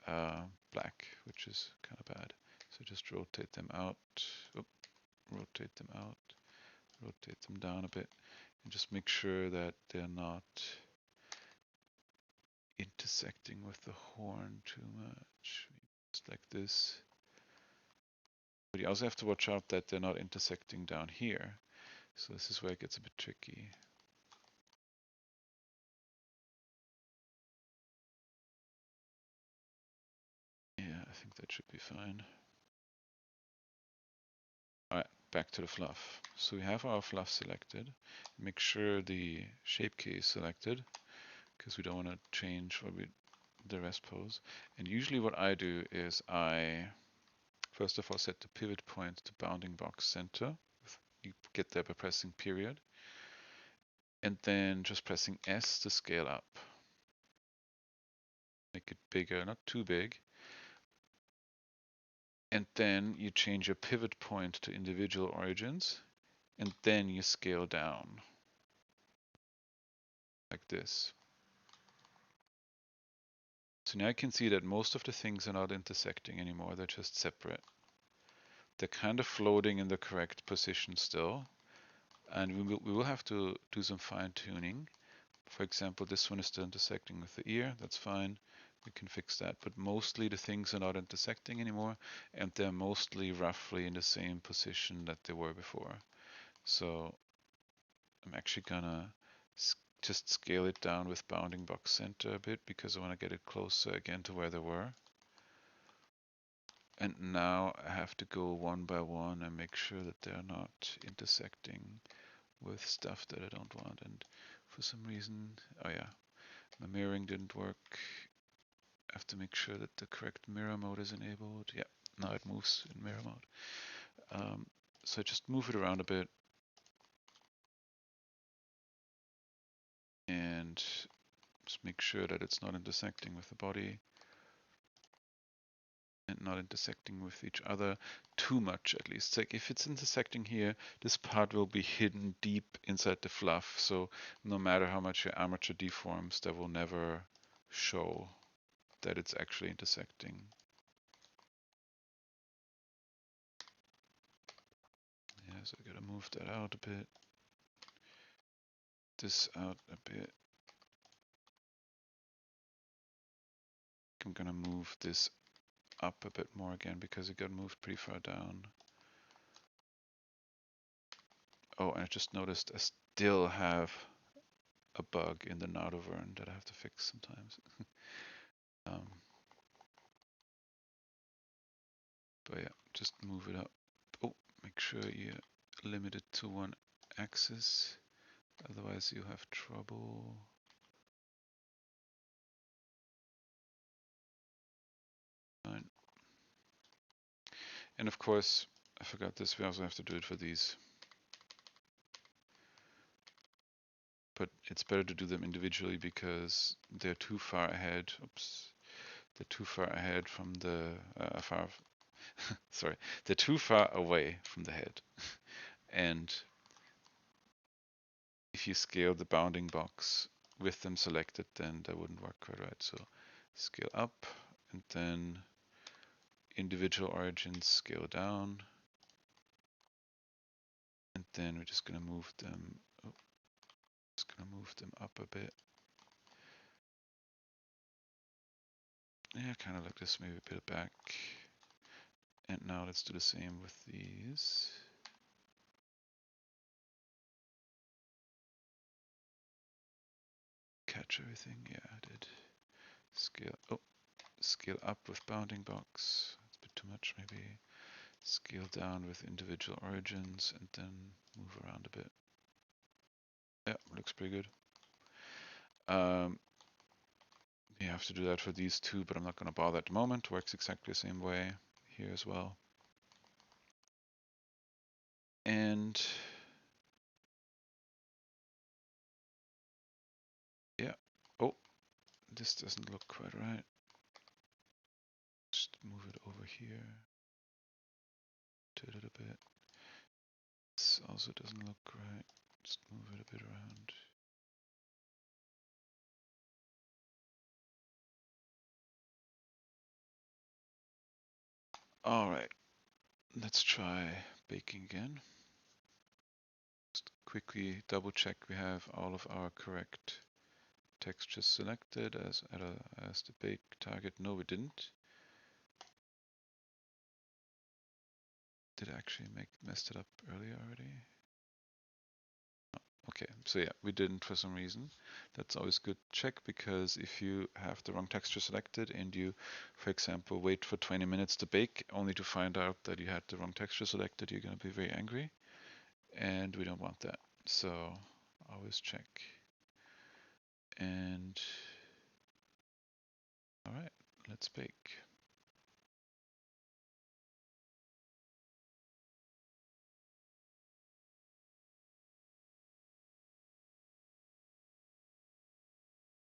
black, which is kind of bad. So just rotate them out, rotate them out, rotate them down a bit, and just make sure that they're not intersecting with the horn too much. Just like this. But you also have to watch out that they're not intersecting down here. So this is where it gets a bit tricky. Yeah, I think that should be fine. Alright, back to the fluff. So we have our fluff selected. Make sure the shape key is selected, because we don't want to change the rest pose. And usually what I do is I first of all set the pivot point to bounding box center. You get there by pressing period, and then just pressing S to scale up. Make it bigger, not too big, And then you change your pivot point to individual origins, and then you scale down like this. So now I can see that most of the things are not intersecting anymore, they're just separate. They're kind of floating in the correct position still, and we will have to do some fine tuning. For example, this one is still intersecting with the ear, that's fine. We can fix that, but mostly the things are not intersecting anymore, and they're mostly roughly in the same position that they were before. So I'm actually gonna just scale it down with bounding box center a bit because I want to get it closer again to where they were. And now I have to go one by one and make sure that they're not intersecting with stuff that I don't want. And for some reason, oh yeah, my mirroring didn't work. I have to make sure that the correct mirror mode is enabled. Yeah, now it moves in mirror mode. So I just move it around a bit and just make sure that it's not intersecting with the body and not intersecting with each other too much, at least. Like if it's intersecting here, this part will be hidden deep inside the fluff. So no matter how much your armature deforms, that will never show that it's actually intersecting. Yeah, so I gotta move that out a bit. This out a bit. I'm gonna move this up a bit more again because it got moved pretty far down. Oh, and I just noticed I still have a bug in the Nardovern that I have to fix sometimes. um, but yeah, just move it up. Oh, make sure you limit it to one axis, otherwise you have trouble. Fine. And of course, I forgot this, we also have to do it for these. But it's better to do them individually because they're too far ahead. Oops. They're too far ahead from the sorry, they're too far away from the head. And if you scale the bounding box with them selected, then that wouldn't work quite right. So scale up and then individual origins scale down. And then we're just gonna move them, up a bit. Yeah, kind of like this, maybe a bit back. And now let's do the same with these. Catch everything, yeah, I did. Scale up with bounding box. That's a bit too much, maybe. Scale down with individual origins and then move around a bit. Yeah, looks pretty good. You have to do that for these two, but I'm not going to bother at the moment. Works exactly the same way here as well. And yeah, oh, this doesn't look quite right. Just move it over here to a little bit. This also doesn't look right. Just move it a bit around. All right, let's try baking again. Just quickly double check we have all of our correct textures selected as the bake target. No, we didn't. Did I actually messed it up earlier already? Okay, so yeah, we didn't for some reason. That's always good to check because if you have the wrong texture selected and you, for example, wait for 20 minutes to bake only to find out that you had the wrong texture selected, you're going to be very angry. And we don't want that. So always check. And all right, let's bake.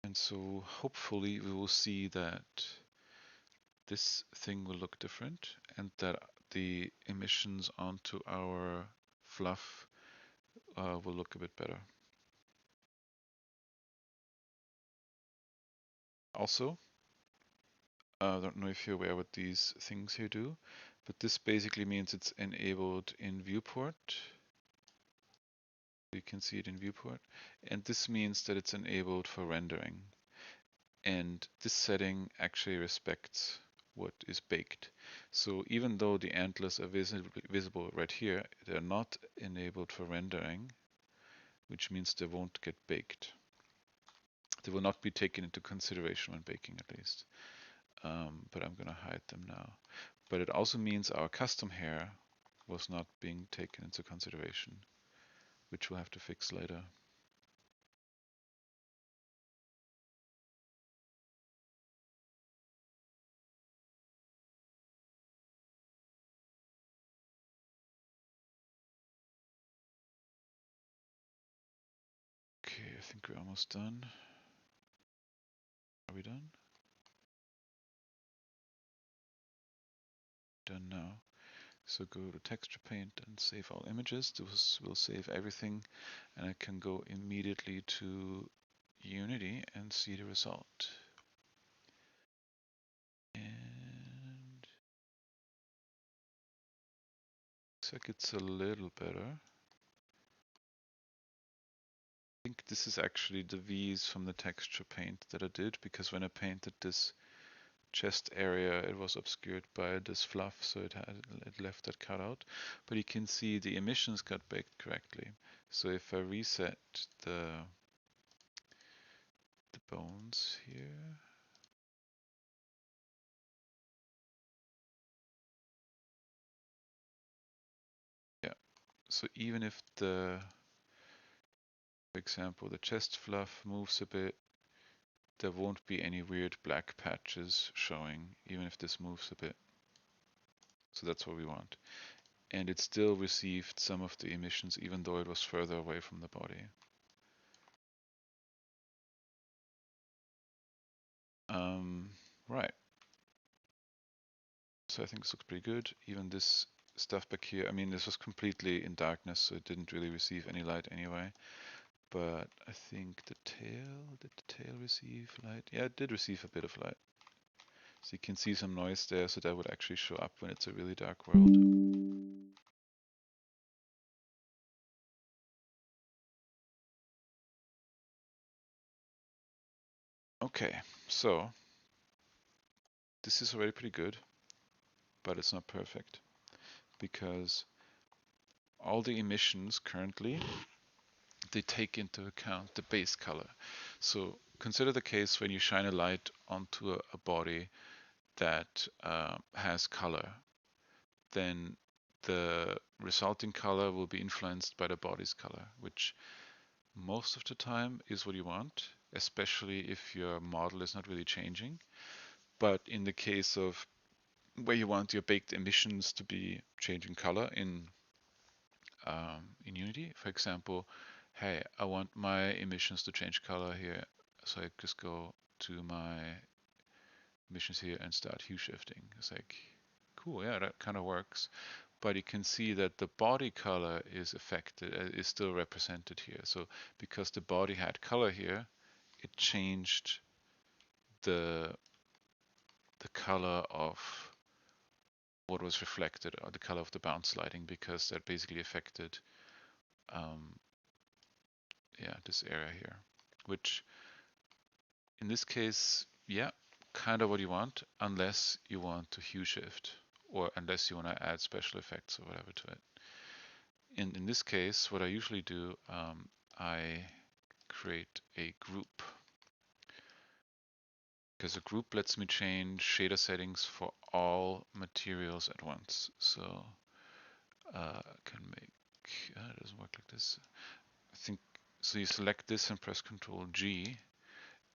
And so hopefully we will see that this thing will look different and that the emissions onto our fluff will look a bit better. Also, I don't know if you're aware what these things here do, but this basically means it's enabled in viewport. You can see it in viewport, and this means that it's enabled for rendering. And this setting actually respects what is baked. So even though the antlers are visible right here, they're not enabled for rendering, which means they won't get baked. They will not be taken into consideration when baking, at least. But I'm going to hide them now. But it also means our custom hair was not being taken into consideration, which we'll have to fix later. Okay, I think we're almost done. Are we done? Done now. So go to texture paint and save all images. This will save everything, and I can go immediately to Unity and see the result. And looks like it's a little better. I think this is actually the V's from the texture paint that I did, because when I painted this chest area, it was obscured by this fluff, so it left that cut out. But you can see the emissions got baked correctly. So if I reset the bones here, yeah. So even if for example, the chest fluff moves a bit, there won't be any weird black patches showing, even if this moves a bit. So that's what we want. And it still received some of the emissions, even though it was further away from the body. Right. So I think this looks pretty good. Even this stuff back here, I mean, this was completely in darkness, so it didn't really receive any light anyway. But I think the tail, did the tail receive light? Yeah, it did receive a bit of light. So you can see some noise there, so that would actually show up when it's a really dark world. Okay, so this is already pretty good, but it's not perfect because all the emissions currently, they take into account the base color. So consider the case when you shine a light onto a body that has color, then the resulting color will be influenced by the body's color, which most of the time is what you want, especially if your model is not really changing. But in the case of where you want your baked emissions to be changing color in Unity, for example, hey, I want my emissions to change color here, so I just go to my emissions here and start hue shifting. It's like, cool, yeah, that kind of works. But you can see that the body color is affected, is still represented here. So because the body had color here, it changed the color of what was reflected, or the color of the bounce lighting, because that basically affected yeah, this area here, which in this case, yeah, kind of what you want, unless you want to hue shift, or unless you want to add special effects or whatever to it. In this case, what I usually do, I create a group, because a group lets me change shader settings for all materials at once. So I can make, it doesn't work like this. I think, so you select this and press Control G.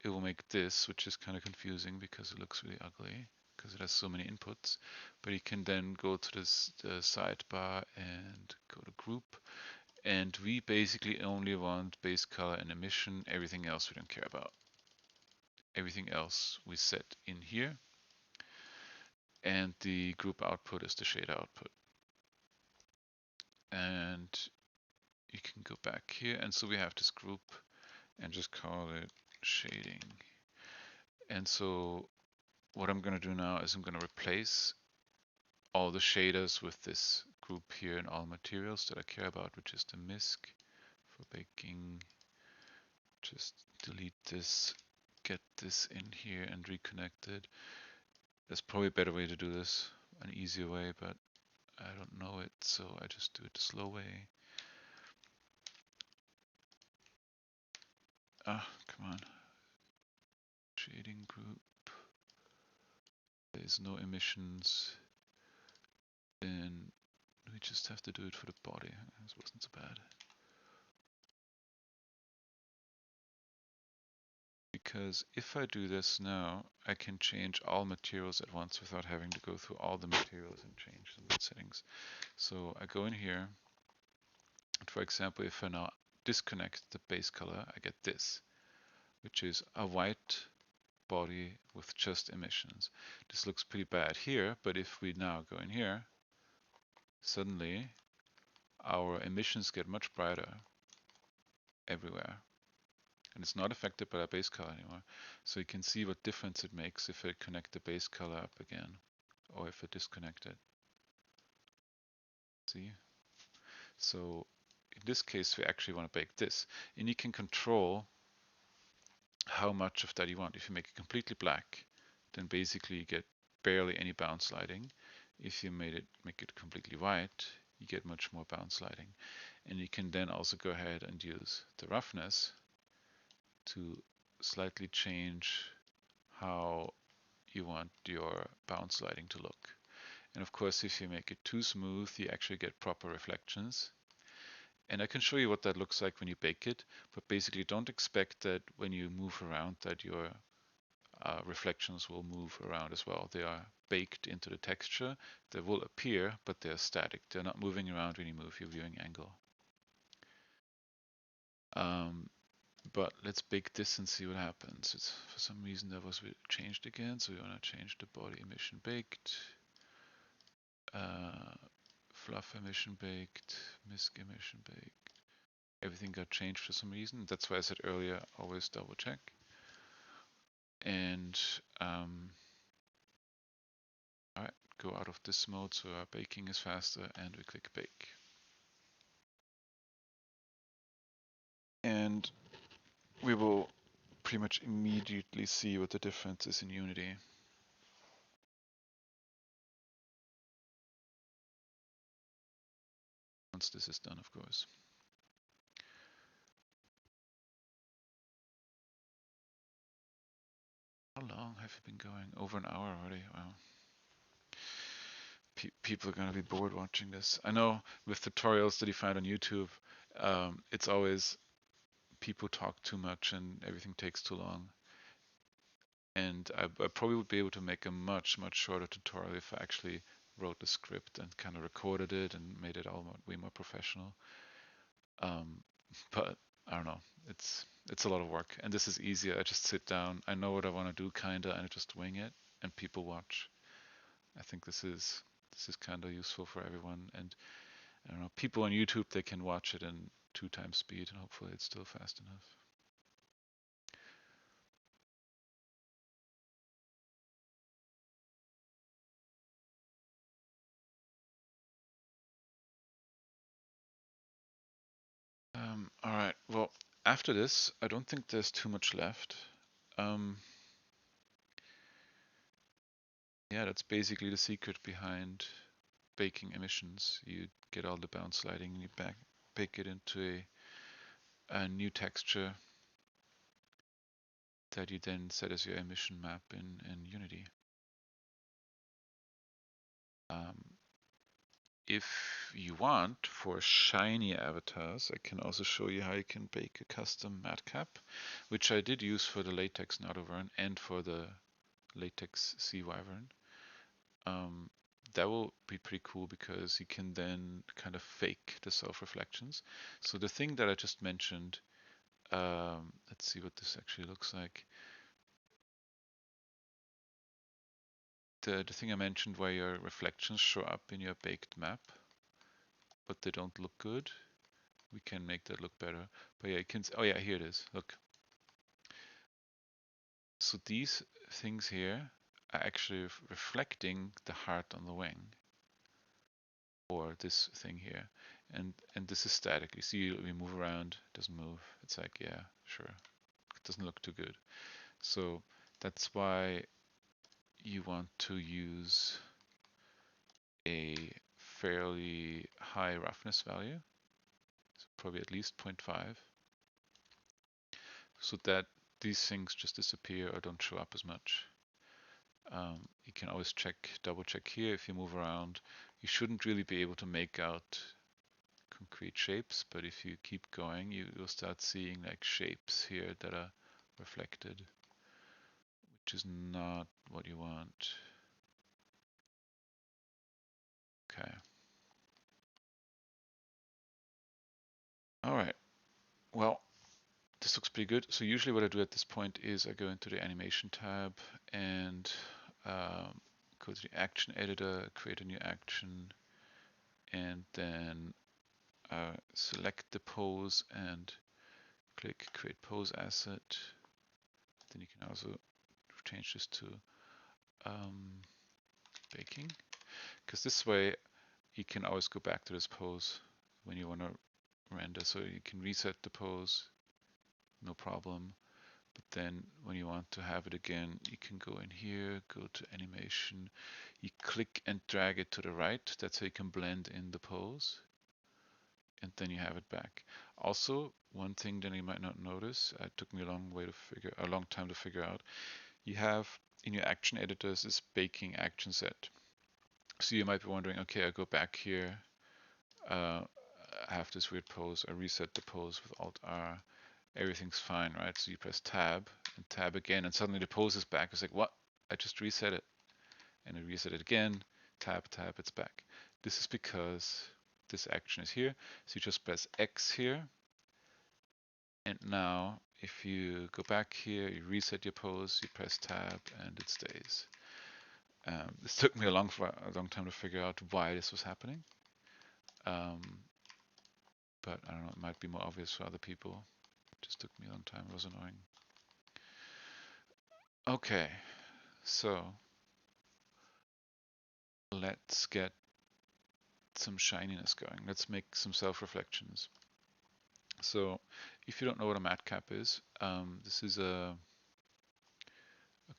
It will make this, which is kind of confusing because it looks really ugly because it has so many inputs. But you can then go to this the sidebar and go to group. And we basically only want base color and emission. Everything else we don't care about. Everything else we set in here. and the group output is the shader output. And you can go back here, and so we have this group and just call it shading. And so what I'm going to do now is I'm going to replace all the shaders with this group here in all materials that I care about, which is the MISC for baking. Just delete this, get this in here and reconnect it. There's probably a better way to do this, an easier way, but I don't know it, so I just do it the slow way. Ah, come on. Shading group. There's no emissions. Then we just have to do it for the body. This wasn't so bad. Because if I do this now, I can change all materials at once without having to go through all the materials and change the settings. So I go in here, and for example, if I now disconnect the base color, I get this, which is a white body with just emissions. This looks pretty bad here, but if we now go in here, suddenly our emissions get much brighter everywhere. And it's not affected by the base color anymore. So you can see what difference it makes if I connect the base color up again, or if I disconnect it. See? So in this case, we actually want to bake this. And you can control how much of that you want. If you make it completely black, then basically you get barely any bounce lighting. If you make it completely white, you get much more bounce lighting. And you can then also go ahead and use the roughness to slightly change how you want your bounce lighting to look. And of course, if you make it too smooth, you actually get proper reflections. And I can show you what that looks like when you bake it, but basically don't expect that when you move around that your reflections will move around as well. They are baked into the texture. They will appear, but they're static. They're not moving around when you move your viewing angle. But let's bake this and see what happens. It's, for some reason that was changed again, so we want to change the body emission baked, fluff emission baked, misc emission baked. Everything got changed for some reason. That's why I said earlier, always double check. And all right, go out of this mode so our baking is faster, and we click bake. And we will pretty much immediately see what the difference is in Unity. Once this is done, of course. How long have you been going? Over an hour already. Wow. People are going to be bored watching this. I know with tutorials that you find on YouTube, it's always people talk too much and everything takes too long. And I probably would be able to make a much shorter tutorial if I actually wrote the script and kind of recorded it and made it all way more professional. But I don't know, it's a lot of work, and this is easier. I just sit down, I know what I want to do kinda, and I just wing it, and people watch. I think this is kind of useful for everyone, and I don't know, people on YouTube, they can watch it in 2x speed, and hopefully it's still fast enough. All right, well, after this, I don't think there's too much left. Yeah, that's basically the secret behind baking emissions. You get all the bounce lighting, you bake it into a new texture that you then set as your emission map in Unity. If you want, for shiny avatars, I can also show you how you can bake a custom matcap, which I did use for the latex Nodovern and for the latex sea wyvern. That will be pretty cool because you can then kind of fake the self-reflections. So the thing that I just mentioned, let's see what this actually looks like. the thing I mentioned where your reflections show up in your baked map, but they don't look good. We can make that look better. But yeah, you can, oh yeah, here it is. Look. So these things here are actually reflecting the heart on the wing, or this thing here. And this is static. You see, we move around, it doesn't move. It's like, yeah, sure. It doesn't look too good. So that's why you want to use a fairly high roughness value, so probably at least 0.5, so that these things just disappear or don't show up as much. You can always double check here. If you move around, you shouldn't really be able to make out concrete shapes, but if you keep going, you'll start seeing like shapes here that are reflected, which is not what you want. Okay. All right. Well, this looks pretty good. So usually what I do at this point is I go into the animation tab and go to the action editor, create a new action, and then select the pose and click create pose asset. Then you can also change this to baking, because this way you can always go back to this pose when you want to render. So you can reset the pose, no problem. But then when you want to have it again, you can go in here, go to animation, you click and drag it to the right. That's how you can blend in the pose. And then you have it back. Also, one thing that you might not notice, it took me a long time to figure out. You have in your action editors this baking action set. So you might be wondering, okay, I go back here, I have this weird pose, I reset the pose with Alt R, everything's fine, right? So you press tab and tab again, and suddenly the pose is back. It's like, what? I just reset it. And I reset it again, tab, tab, it's back. This is because this action is here. So you just press X here. And now if you go back here, you reset your pose, you press tab, and it stays. This took me a long time to figure out why this was happening. But I don't know, it might be more obvious for other people. It just took me a long time, it was annoying. Okay, so let's get some shininess going. Let's make some self-reflections. So if you don't know what a matte cap is, this is a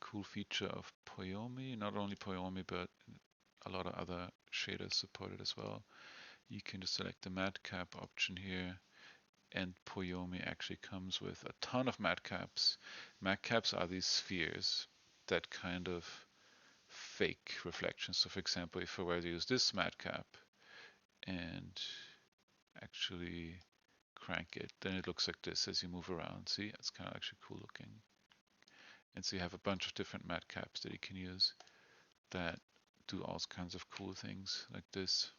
cool feature of Poyomi. Not only Poyomi, but a lot of other shaders support it as well. You can just select the matte cap option here, and Poyomi actually comes with a ton of matte caps. Matte caps are these spheres that kind of fake reflections. So for example, if I were to use this matte cap and actually crank it, then it looks like this as you move around. See, it's kind of actually cool looking. And so you have a bunch of different matte caps that you can use that do all kinds of cool things like this.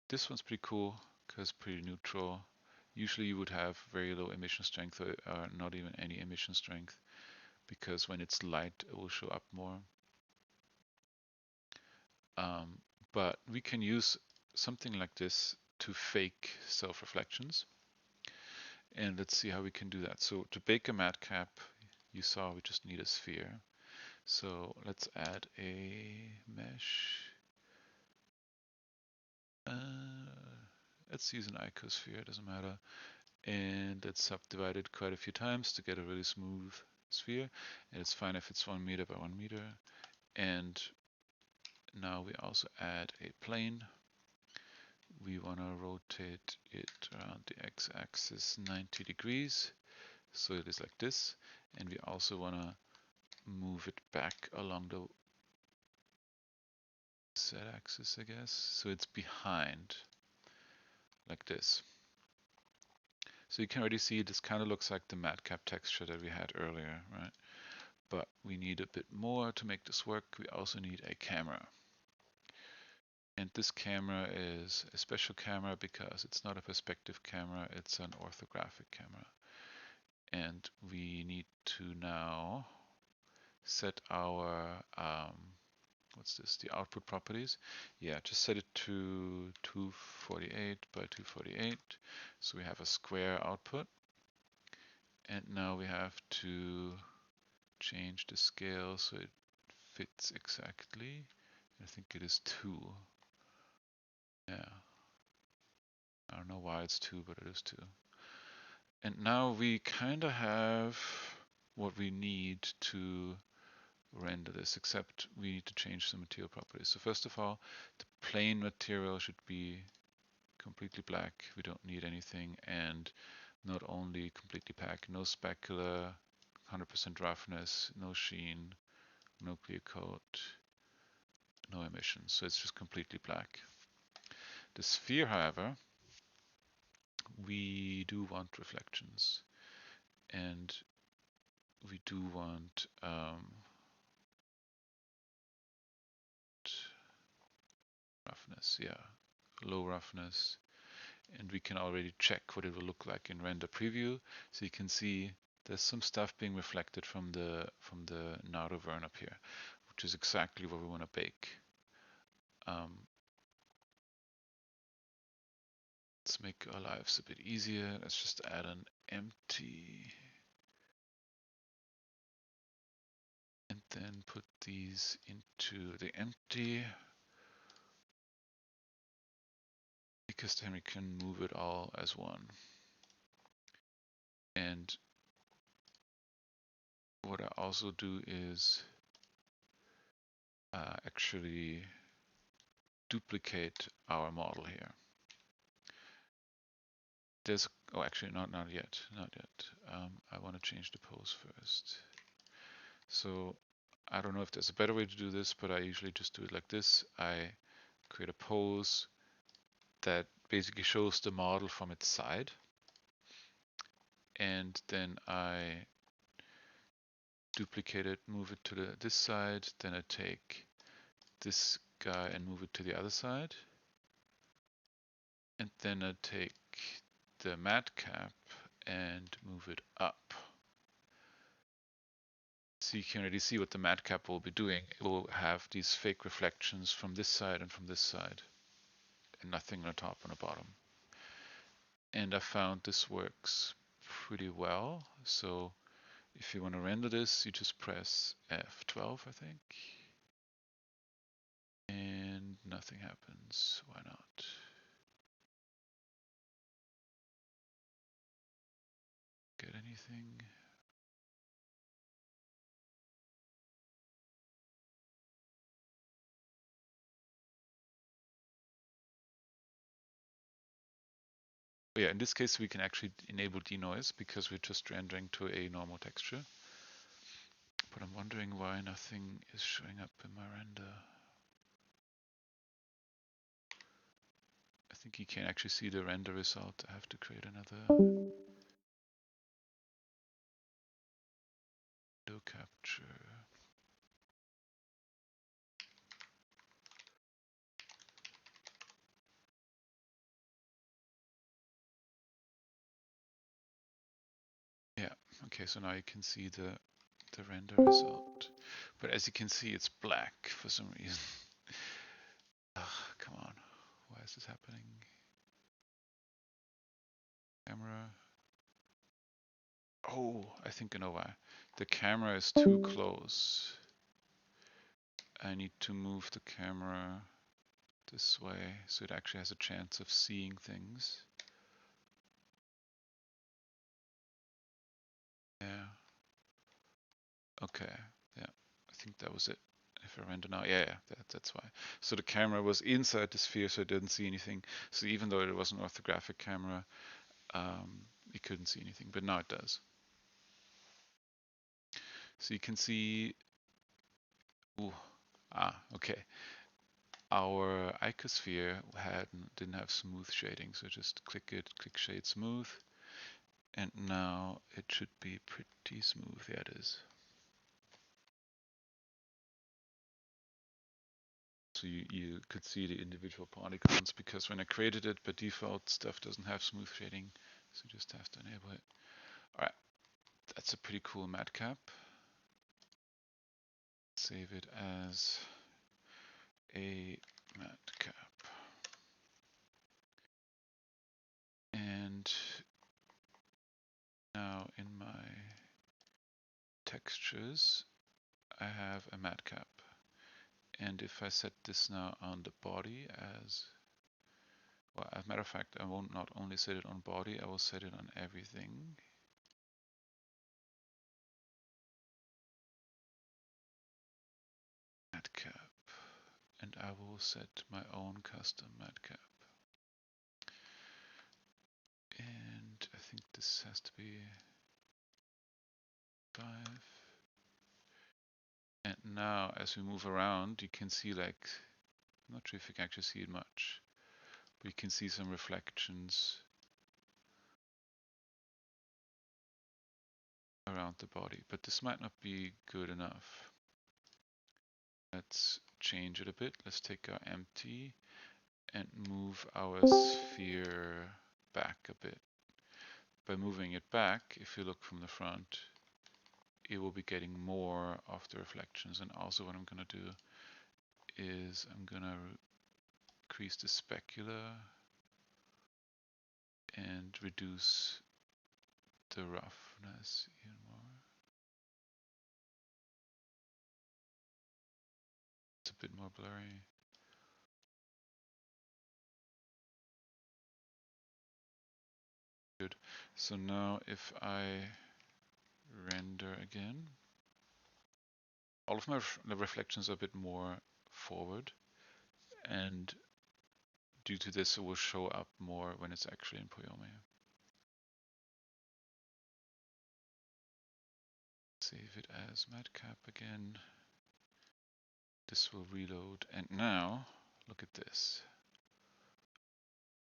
This one's pretty cool because pretty neutral. Usually you would have very low emission strength or not even any emission strength, because when it's light it will show up more. But we can use something like this to fake self-reflections. And let's see how we can do that. So to bake a matte cap, you saw we just need a sphere. So let's add a mesh. Let's use an icosphere, doesn't matter. And let's subdivide it quite a few times to get a really smooth sphere. And it's fine if it's 1 meter by 1 meter. And now we also add a plane. We want to rotate it around the x-axis 90 degrees. So it is like this. And we also want to move it back along the z-axis, I guess. So it's behind, like this. So you can already see this kind of looks like the matte cap texture that we had earlier, right? But we need a bit more to make this work. We also need a camera. And this camera is a special camera because it's not a perspective camera, it's an orthographic camera. And we need to now set our, what's this, the output properties. Yeah, just set it to 248 by 248. So we have a square output. And now we have to change the scale so it fits exactly. I think it is 2. Yeah. I don't know why it's 2, but it is 2. And now we kind of have what we need to render this, except we need to change some material properties. So first of all, the plane material should be completely black. We don't need anything. And not only completely black, no specular, 100% roughness, no sheen, no clear coat, no emissions. So it's just completely black. The sphere, however, we do want reflections, and we do want roughness, yeah, low roughness, and we can already check what it will look like in render preview. So you can see there's some stuff being reflected from the Naru Vern up here, which is exactly what we want to bake. Let's make our lives a bit easier. Let's just add an empty and then put these into the empty, because then we can move it all as one. And what I also do is actually duplicate our model here. There's, oh, actually not yet. I want to change the pose first. So I don't know if there's a better way to do this, but I usually just do it like this. I create a pose that basically shows the model from its side. And then I duplicate it, move it to this side. Then I take this guy and move it to the other side. And then I take the mat cap and move it up. So you can already see what the mat cap will be doing. It will have these fake reflections from this side and from this side, and nothing on the top and the bottom. And I found this works pretty well. So if you want to render this, you just press F12, I think. And nothing happens. Why not? Get anything? But yeah, in this case, we can actually enable denoise because we're just rendering to a normal texture. But I'm wondering why nothing is showing up in my render. I think you can actually see the render result. I have to create another window capture. Yeah, okay, so now you can see the render result. But as you can see, it's black for some reason. Ugh, come on, why is this happening? Camera. Oh, I think I know why. The camera is too close. I need to move the camera this way so it actually has a chance of seeing things. Yeah. Okay. Yeah. I think that was it. If I render now, yeah, that's why. So the camera was inside the sphere, so it didn't see anything. So even though it was an orthographic camera, it couldn't see anything, but now it does. So you can see, okay. Our icosphere didn't have smooth shading, so just click it, click shade smooth, and now it should be pretty smooth. Yeah, it is. So you could see the individual polygons, because when I created it, by default, stuff doesn't have smooth shading, so you just have to enable it. All right, that's a pretty cool matcap. Save it as a matcap. And now in my textures, I have a matcap. And if I set this now on the body as, well, as a matter of fact, I won't not only set it on body, I will set it on everything. Matcap. And I will set my own custom matcap. And I think this has to be 5. And now as we move around, you can see, like, I'm not sure if you can actually see it much, but you can see some reflections around the body, but this might not be good enough. Let's change it a bit. Let's take our empty and move our sphere back a bit. By moving it back, if you look from the front, it will be getting more of the reflections. And also what I'm going to do is I'm going to increase the specular and reduce the roughness even more. It's a bit more blurry. Good. So now if I render again, all of my the reflections are a bit more forward, and due to this it will show up more when it's actually in Poyome. Save it as matcap again. This will reload, and now look at this.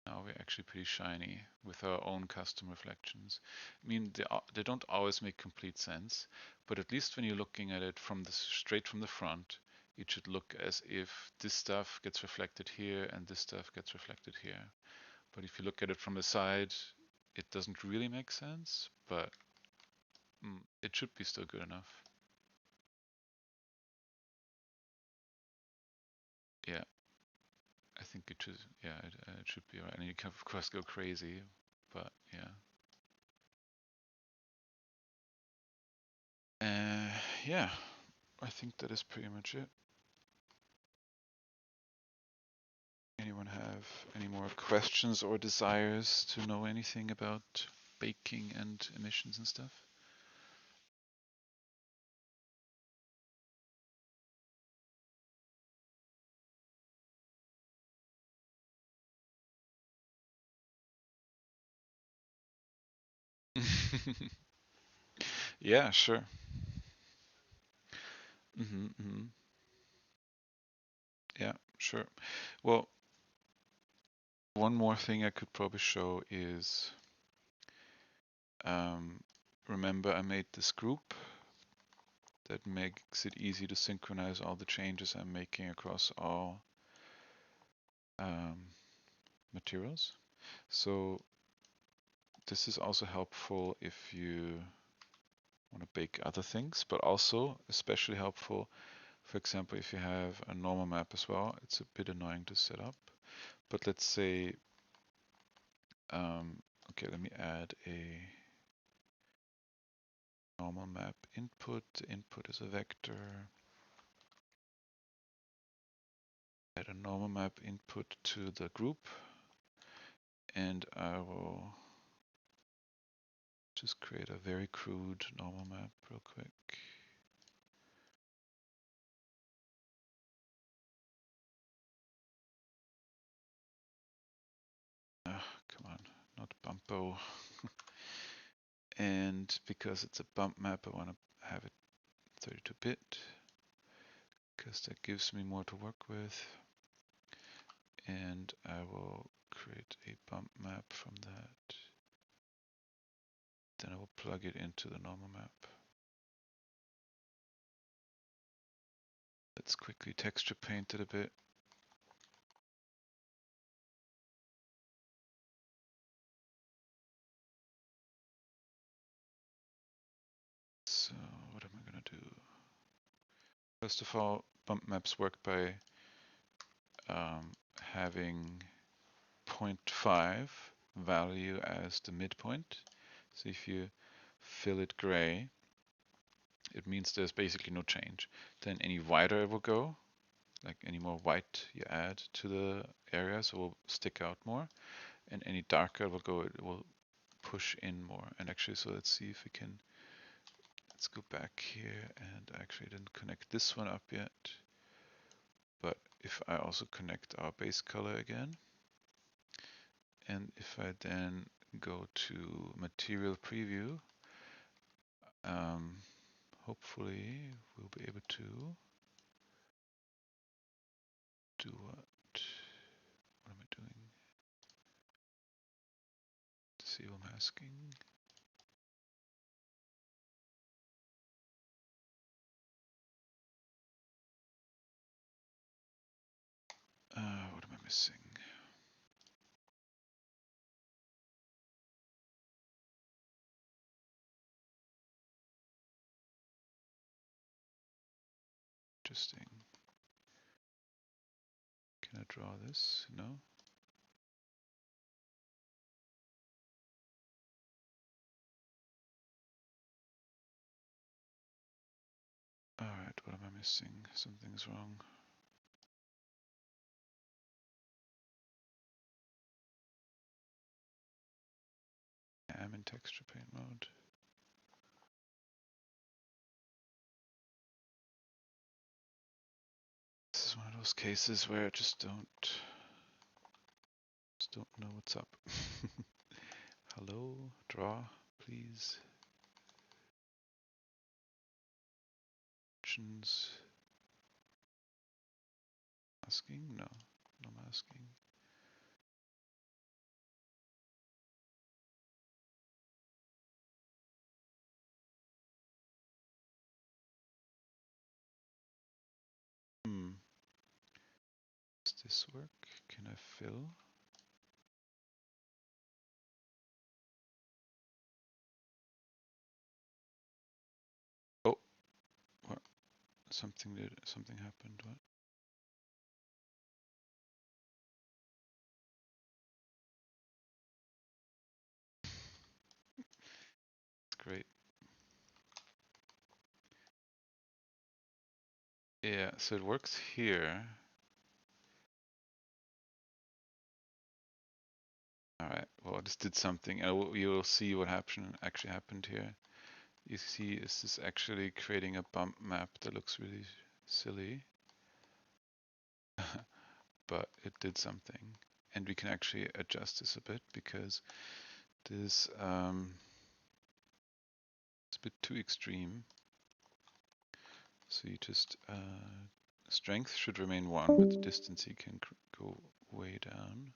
Now we're actually pretty shiny with our own custom reflections. I mean, they don't always make complete sense, but at least when you're looking at it from the straight from the front, it should look as if this stuff gets reflected here and this stuff gets reflected here. But if you look at it from the side, it doesn't really make sense, but it should be still good enough. Yeah, I think it should. Yeah, it should be alright. And you can of course go crazy, but yeah. Yeah, I think that is pretty much it. Anyone have any more questions or desires to know anything about baking and emissions and stuff? Yeah, sure. Yeah, sure. Well, one more thing I could probably show is, remember I made this group that makes it easy to synchronize all the changes I'm making across all materials. So this is also helpful if you want to bake other things, but also especially helpful, for example, if you have a normal map as well. It's a bit annoying to set up, but let's say, okay, let me add a normal map input. The input is a vector. Add a normal map input to the group, and I will just create a very crude normal map real quick. Come on, not Bumpo. And because it's a bump map, I want to have it 32-bit because that gives me more to work with. And I will create a bump map from that. Then I will plug it into the normal map. Let's quickly texture paint it a bit. First of all, bump maps work by having 0.5 value as the midpoint. So if you fill it gray, it means there's basically no change. Then any wider it will go, like any more white you add to the area, so it will stick out more. And any darker it will go, it will push in more. And actually, so let's see if we can, let's go back here, and actually I didn't connect this one up yet. But if I also connect our base color again, and if I then go to material preview, hopefully we'll be able to do what? What am I doing? Disable masking. What am I missing? Interesting. Can I draw this? No. Alright, what am I missing? Something's wrong. I'm in texture paint mode. This is one of those cases where I just don't know what's up. Hello, draw, please. Options. Masking? No, no masking. Does this work? Can I fill? Oh, what? Something happened. What? Great. Yeah, so it works here. Alright, well, this did something. You'll see what actually happened here. You see, this is actually creating a bump map that looks really silly. But it did something. And we can actually adjust this a bit because this is a bit too extreme. So you just, strength should remain 1, but the distance you can go way down.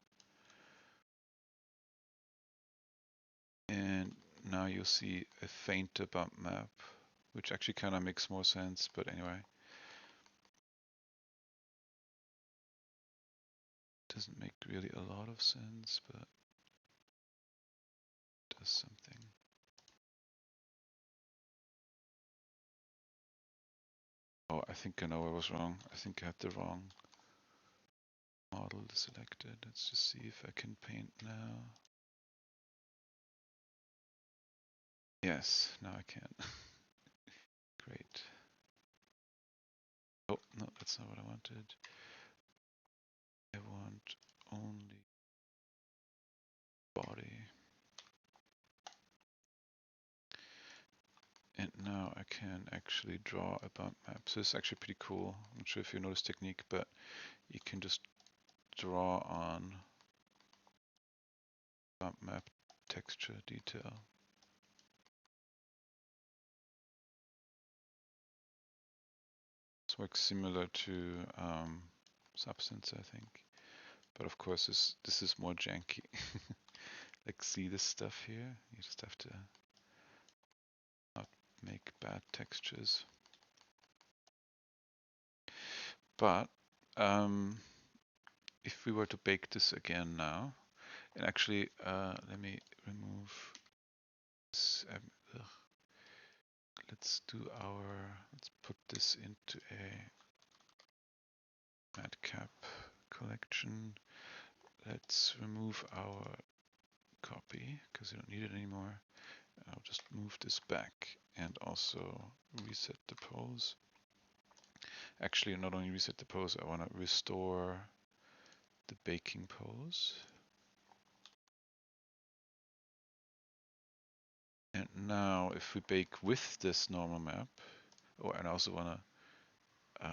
And now you'll see a fainter bump map, which actually kind of makes more sense, but anyway. Doesn't make really a lot of sense, but does something. Oh, I think I know I was wrong. I think I had the wrong model selected. Let's just see if I can paint now. Yes, now I can. Great. Oh, no, that's not what I wanted. I want only body. And now I can actually draw a bump map. So it's actually pretty cool. I'm not sure if you know this technique, but you can just draw on bump map texture detail. This works similar to Substance, I think. But of course, this is more janky. Like, see this stuff here? You just have to not make bad textures. But if we were to bake this again now, and actually, let me remove this. let's put this into a madcap collection. Let's remove our copy because we don't need it anymore. I'll just move this back and also reset the pose. Actually, not only reset the pose, I want to restore the baking pose. And now if we bake with this normal map, and I also want to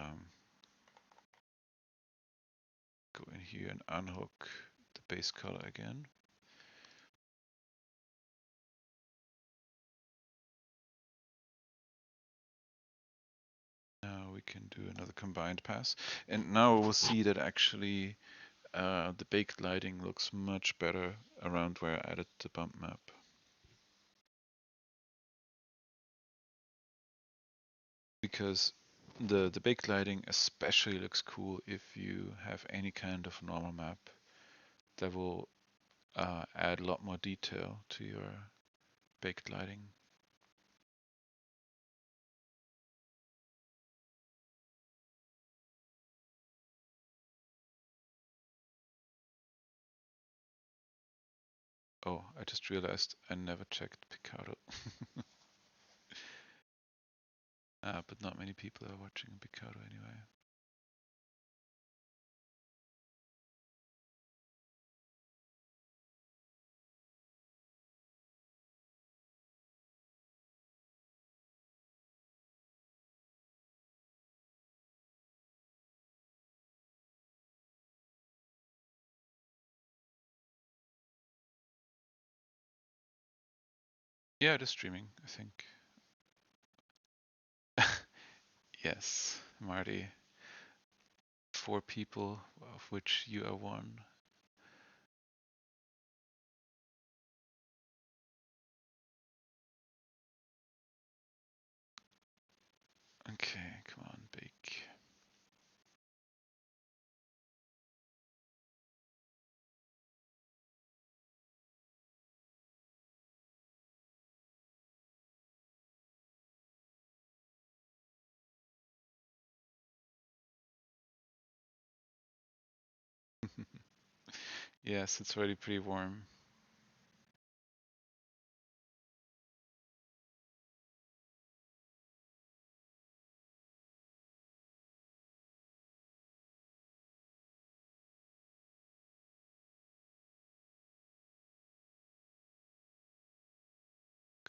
go in here and unhook the base color again. Now we can do another combined pass. And now we'll see that actually the baked lighting looks much better around where I added the bump map. Because the baked lighting especially looks cool if you have any kind of normal map that will add a lot more detail to your baked lighting. Oh, I just realized I never checked Picado. But not many people are watching Picado anyway. Yeah, it is streaming, I think. Yes, Marty. 4 people, of which you are one. Okay, come on, bake. Yes, it's already pretty warm.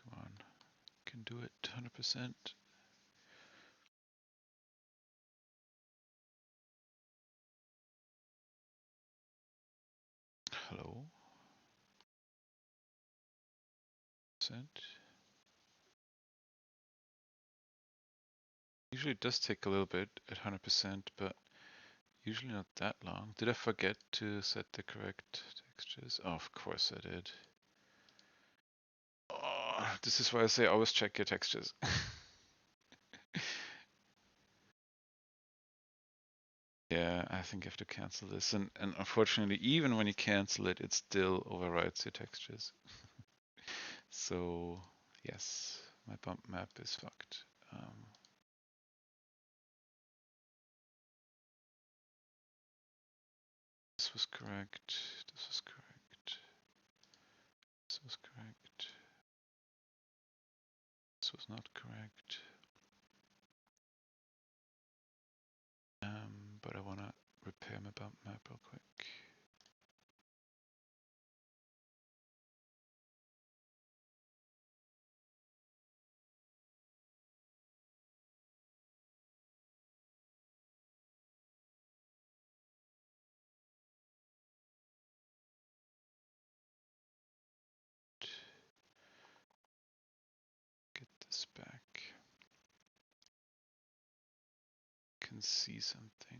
Come on, can do it 100%. Hello? Percent. Usually it does take a little bit at 100%, but usually not that long. Did I forget to set the correct textures? Oh, of course I did. Oh, this is why I say always check your textures. Yeah, I think I have to cancel this. And unfortunately, even when you cancel it, it still overrides your textures. So, yes, my bump map is fucked. This was correct. This was correct. This was correct. This was not correct. But I want to repair my bump map real quick. Get this back. Can see something.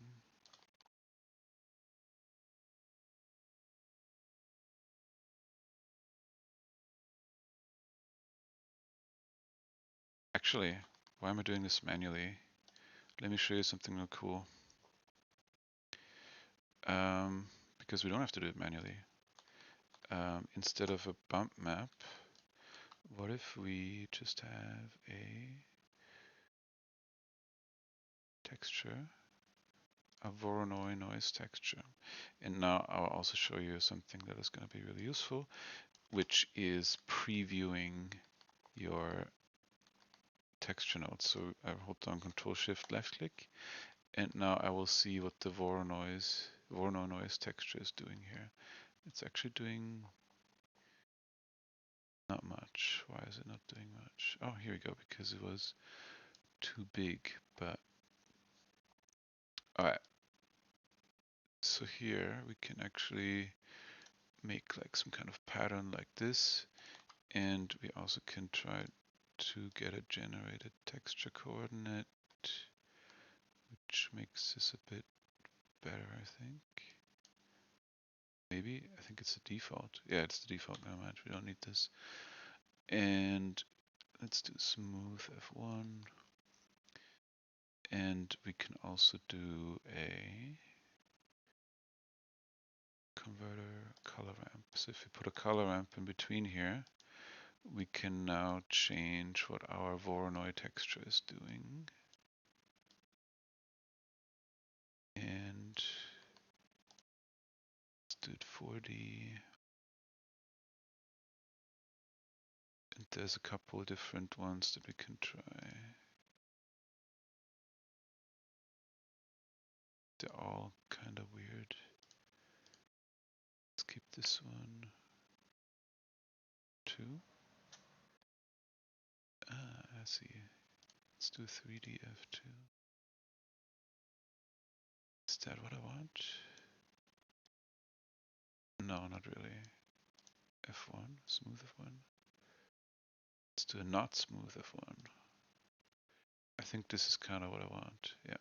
Actually, why am I doing this manually? Let me show you something real cool. Because we don't have to do it manually. Instead of a bump map, what if we just have a texture, a Voronoi noise texture. And now I'll also show you something that is going to be really useful, which is previewing your texture nodes. So I hold down Control Shift left click, and now I will see what the Voronoi noise texture is doing here. It's actually doing not much. Why is it not doing much? Oh, here we go, because it was too big, but all right. So here we can actually make like some kind of pattern like this, and we also can try to get a generated texture coordinate, which makes this a bit better, I think. Maybe, I think it's the default. Yeah, it's the default, never mind, we don't need this. And let's do smooth F1. And we can also do a converter color ramp. So if we put a color ramp in between here, we can now change what our Voronoi texture is doing. And let's do it 4D. And there's a couple of different ones that we can try. They're all kind of weird. Let's keep this one 2. I see. Let's do 3D F2. Is that what I want? No, not really. F1, smooth F1. Let's do a not smooth F1. I think this is kind of what I want, yeah.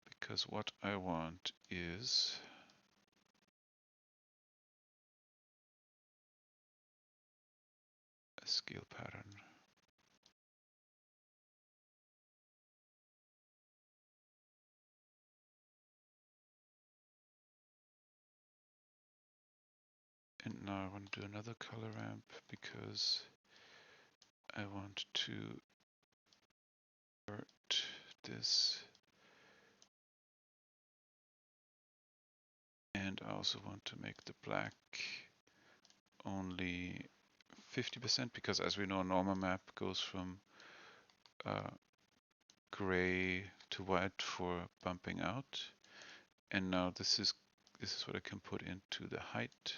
Because what I want is a scale pattern. And now I want to do another color ramp because I want to invert this. And I also want to make the black only 50% because, as we know, a normal map goes from gray to white for bumping out. And now this is what I can put into the height.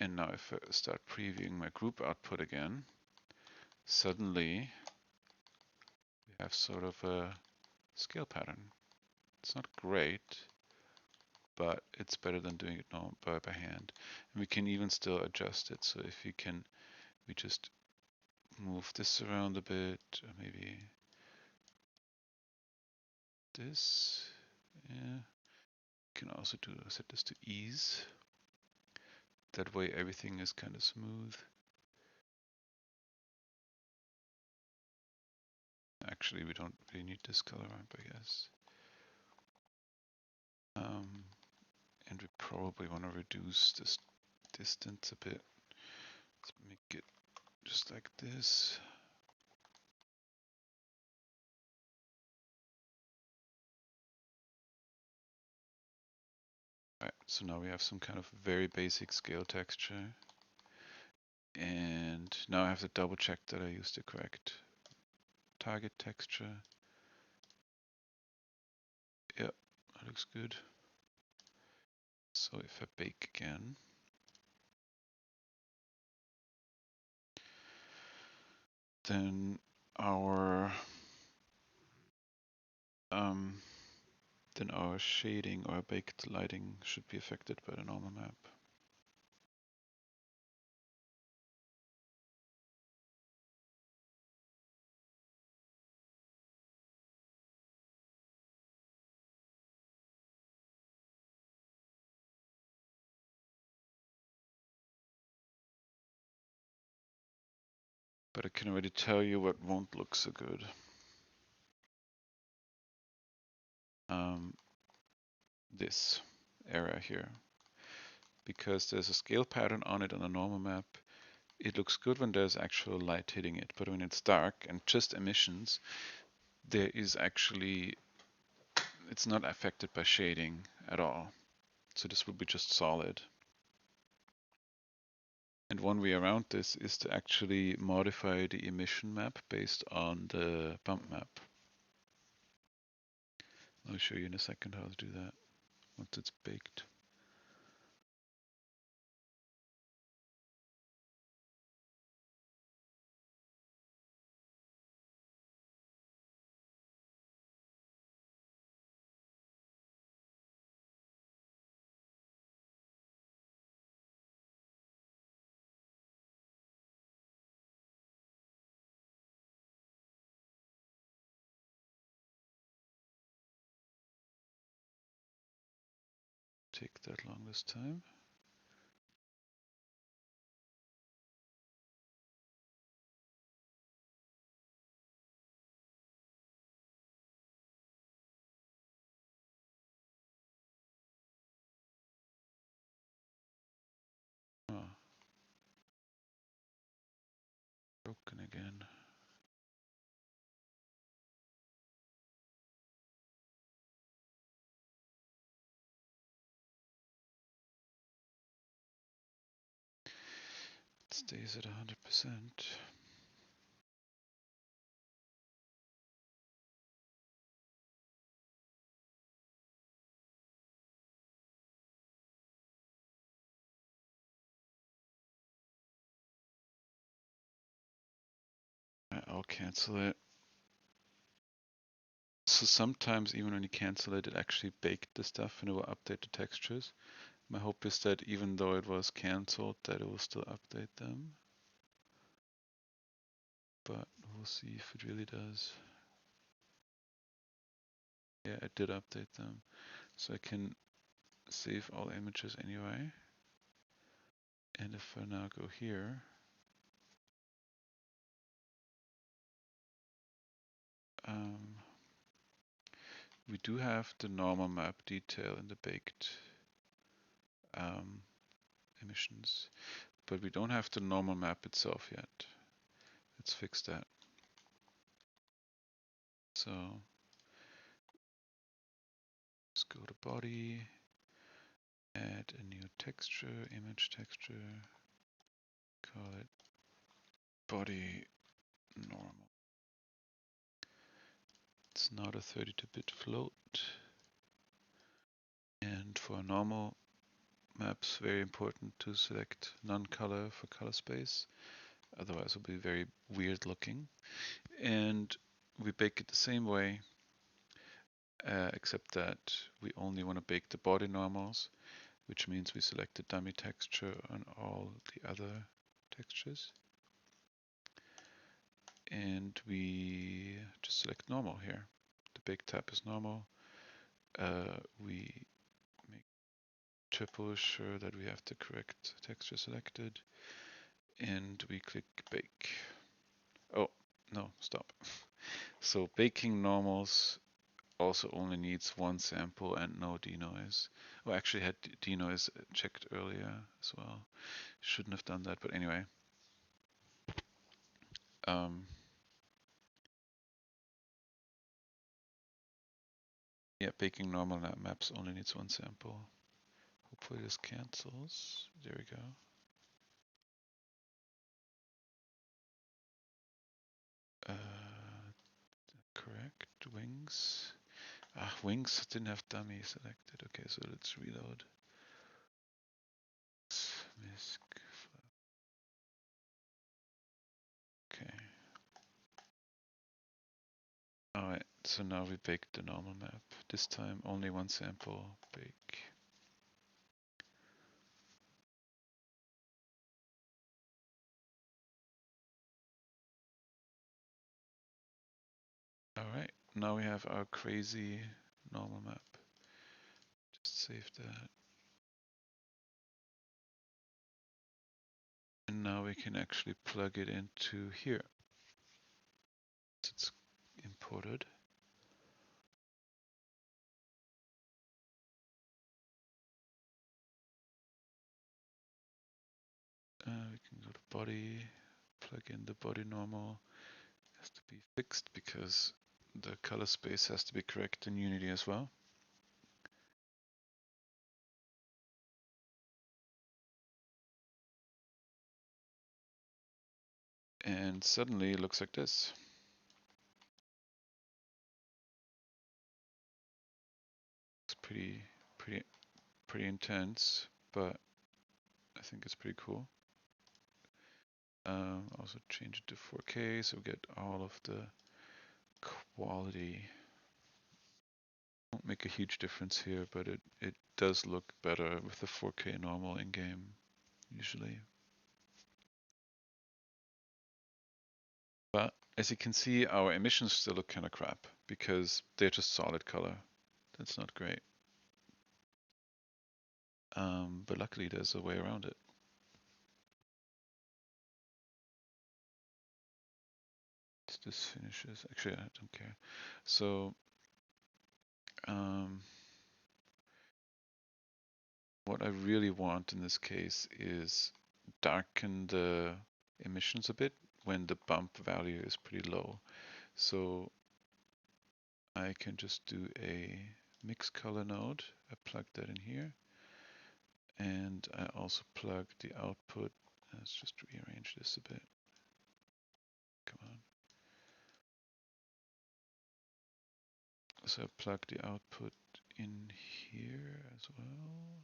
And now if I start previewing my group output again, suddenly we have sort of a scale pattern. It's not great, but it's better than doing it by hand. And we can even still adjust it. So if we just move this around a bit, or maybe this. Yeah. We can also set this to ease. That way everything is kind of smooth. Actually, we don't really need this color ramp, I guess. And we probably want to reduce this distance a bit. Let's make it just like this. Alright, so now we have some kind of very basic scale texture. And now I have to double check that I used the correct target texture. Yep, that looks good. So if I bake again, then our shading or baked lighting should be affected by the normal map. But I can already tell you what won't look so good. This area here. Because there's a scale pattern on it on a normal map, it looks good when there's actual light hitting it, but when it's dark and just emissions, there is actually, it's not affected by shading at all. So this will be just solid. And one way around this is to actually modify the emission map based on the bump map. I'll show you in a second how to do that once it's baked. Take that long this time. Oh, broken again. It stays at 100%. I'll cancel it. So sometimes even when you cancel it, it actually baked the stuff and it will update the textures. My hope is that even though it was cancelled, that it will still update them. But we'll see if it really does. Yeah, it did update them. So I can save all images anyway. And if I now go here, we do have the normal map detail in the baked emissions, but we don't have the normal map itself yet. Let's fix that. So let's go to body, add a new texture, image texture, call it body normal. It's not a 32-bit float. And for normal maps, very important to select non-color for color space. Otherwise it'll be very weird looking. And we bake it the same way, except that we only want to bake the body normals, which means we select the dummy texture on all the other textures. And we just select normal here. The bake tab is normal. We make triple sure that we have the correct texture selected. And we click bake. Oh, no, stop. So baking normals also only needs one sample and no denoise. Oh, actually had denoise checked earlier as well. Shouldn't have done that, but anyway. Yeah, baking normal maps only needs one sample. Hopefully this cancels. There we go. Correct, wings. Wings didn't have dummy selected. Okay, so let's reload. Okay. Alright, so now we baked the normal map. This time only one sample, bake. Alright, now we have our crazy normal map. Just save that. And now we can actually plug it into here. It's imported. We can go to body, plug in the body normal. Has to be fixed because the color space has to be correct in Unity as well. And suddenly it looks like this. It's pretty intense, but I think it's pretty cool. Also change it to 4K so we get all of the quality. Won't make a huge difference here, but it does look better with the 4K normal in-game usually. But as you can see, our emissions still look kind of crap because they're just solid color. That's not great. But luckily there's a way around it. This finishes. Actually, I don't care. So what I really want in this case is darken the emissions a bit when the bump value is pretty low. So I can just do a mix color node. I plug that in here. And I also plug the output. Let's just rearrange this a bit. Come on. So I plug the output in here as well.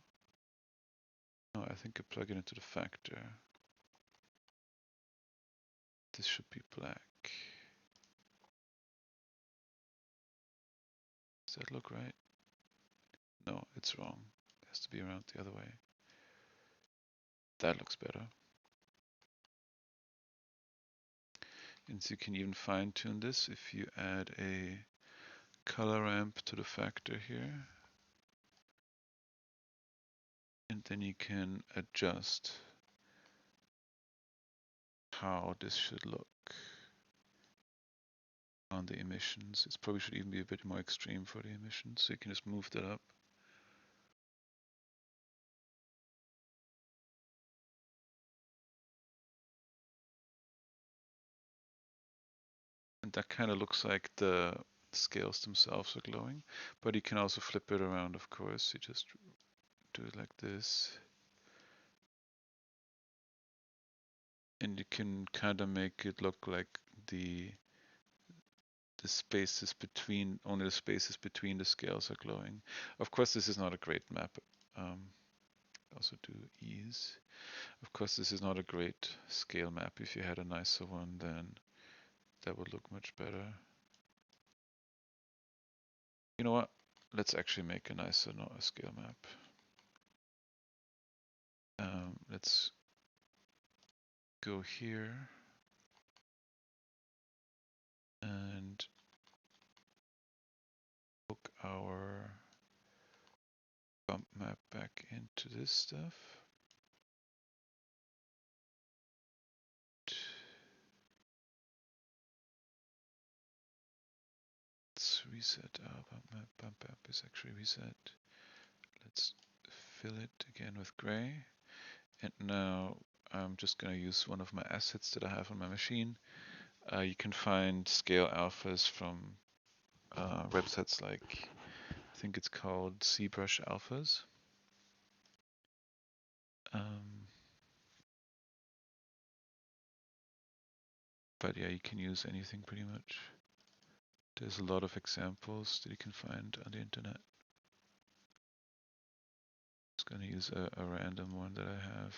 No, I think I plug it into the factor. This should be black. Does that look right? No, it's wrong. It has to be around the other way. That looks better. And so you can even fine tune this if you add a color ramp to the factor here. And then you can adjust how this should look on the emissions. It probably should even be a bit more extreme for the emissions, so you can just move that up. And that kind of looks like the scales themselves are glowing, but you can also flip it around, of course. You just do it like this. And you can kind of make it look like the spaces between, only the spaces between the scales are glowing. Of course, this is not a great map. Also do ease. Of course, this is not a great scale map. If you had a nicer one, then that would look much better. You know what? Let's actually make a nicer scale map. Let's go here and hook our bump map back into this stuff. Let's reset our bump map. Bump map is actually reset. Let's fill it again with gray. And now I'm just going to use one of my assets that I have on my machine. You can find scale alphas from websites like, I think it's called ZBrush Alphas. But yeah, you can use anything pretty much. There's a lot of examples that you can find on the internet. I'm just going to use a random one that I have,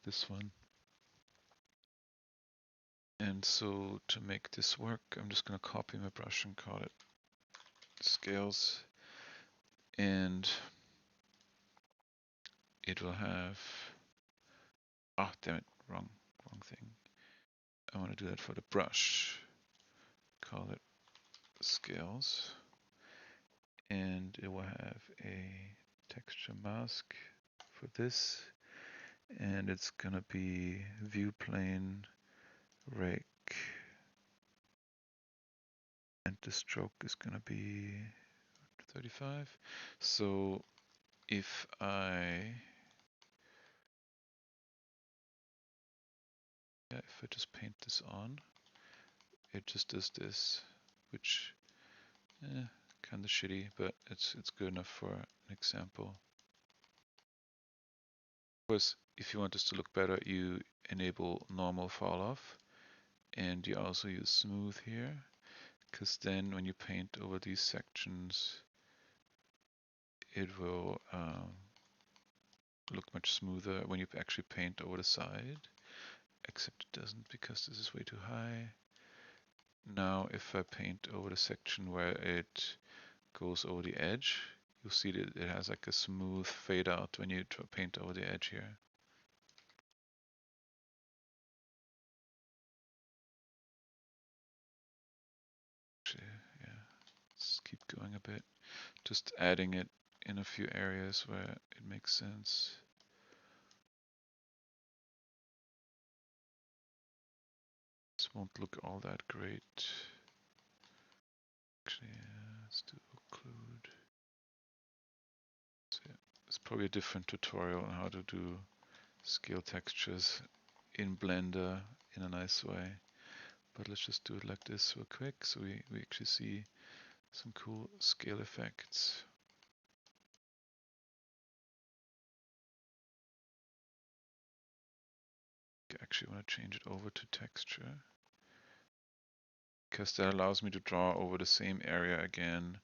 this one. And so to make this work, I'm just going to copy my brush and call it scales. And it will have, oh damn it, wrong thing. I want to do that for the brush. Call it scales. And it will have a texture mask for this. And it's going to be view plane rake. And the stroke is going to be 35. So if I Yeah, if I just paint this on, it just does this, which kind of shitty, but it's good enough for an example. Of course, if you want this to look better, you enable normal fall off, and you also use smooth here, because then when you paint over these sections, it will look much smoother when you actually paint over the side, except it doesn't because this is way too high. Now if I paint over the section where it goes over the edge, you'll see that it has like a smooth fade out when you paint over the edge here. Actually, yeah, let's keep going a bit. Just adding it in a few areas where it makes sense. This won't look all that great. Actually, yeah, let's do occlude. So yeah, it's probably a different tutorial on how to do scale textures in Blender in a nice way. But let's just do it like this real quick so we actually see some cool scale effects. I actually want to change it over to texture, because that allows me to draw over the same area again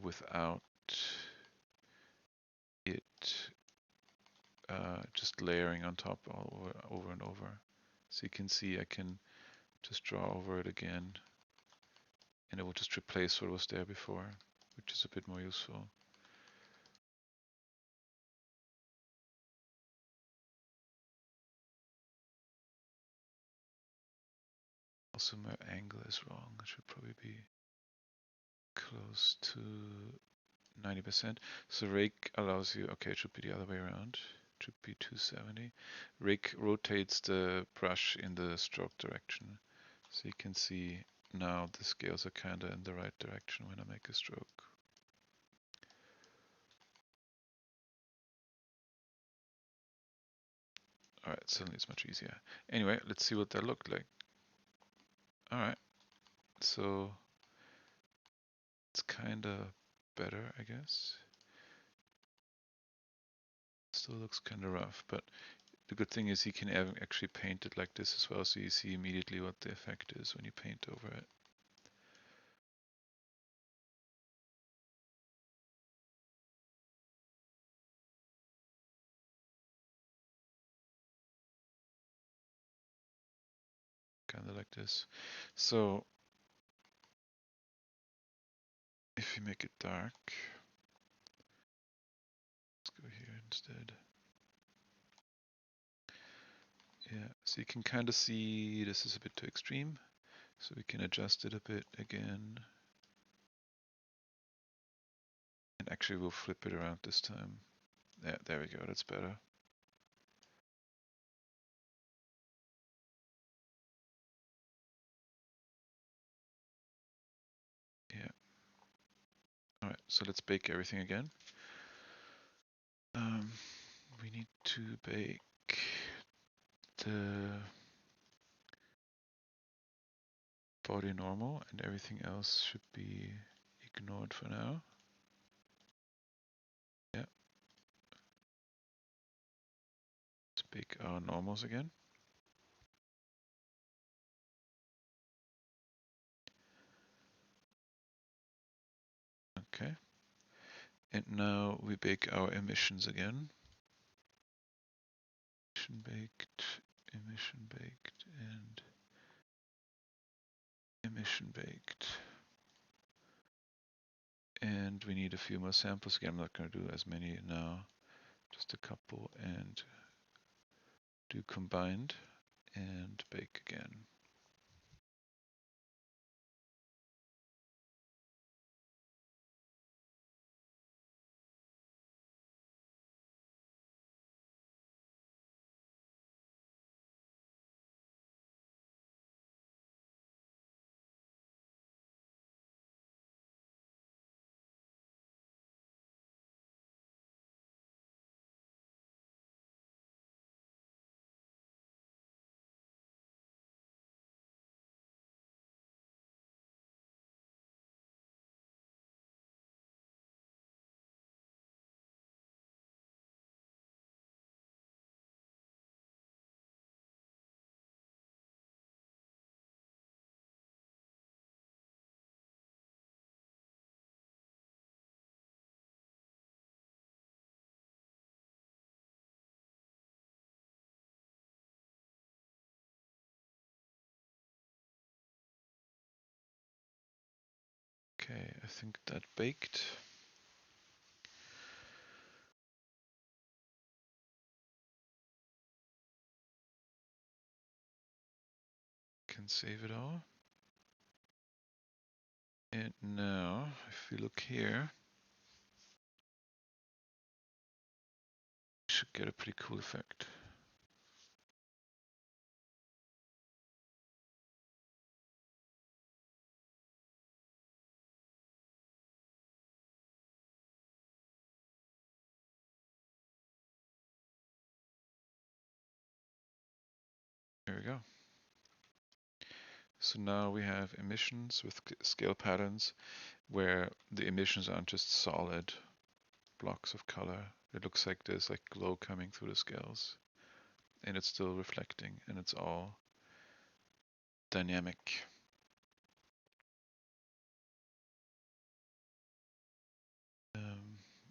without it just layering on top all over and over. So you can see I can just draw over it again, and it will just replace what was there before, which is a bit more useful. Also, my angle is wrong. It should probably be close to 90%. So rake allows you, okay, it should be the other way around. It should be 270. Rake rotates the brush in the stroke direction. So you can see now the scales are kind of in the right direction when I make a stroke. Alright, suddenly it's much easier. Anyway, let's see what that looked like. Alright, so it's kind of better, I guess. Still looks kind of rough, but the good thing is you can actually paint it like this as well, so you see immediately what the effect is when you paint over it. Kind of like this. So if you make it dark, let's go here instead. Yeah, so you can kind of see this is a bit too extreme, so we can adjust it a bit again. And actually we'll flip it around this time. Yeah, there we go, that's better. Yeah. Alright, so let's bake everything again. We need to bake the body normal, and everything else should be ignored for now. Yeah. Let's bake our normals again. Okay. And now we bake our emissions again. Emission baked, and emission baked. And we need a few more samples again. I'm not going to do as many now, just a couple, and do combined and bake again. Okay, I think that baked. Can save it all. And now, if we look here, we should get a pretty cool effect. There we go. So now we have emissions with scale patterns where the emissions aren't just solid blocks of color. It looks like there's like glow coming through the scales and it's still reflecting and it's all dynamic.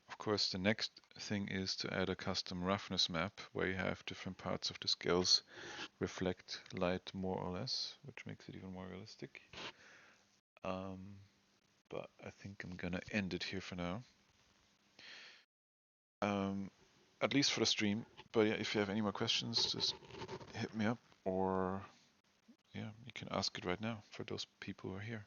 Of course, the next thing is to add a custom roughness map where you have different parts of the scales reflect light more or less, which makes it even more realistic. But I think I'm gonna end it here for now. At least for the stream. But yeah, if you have any more questions, just hit me up or yeah, you can ask it right now for those people who are here.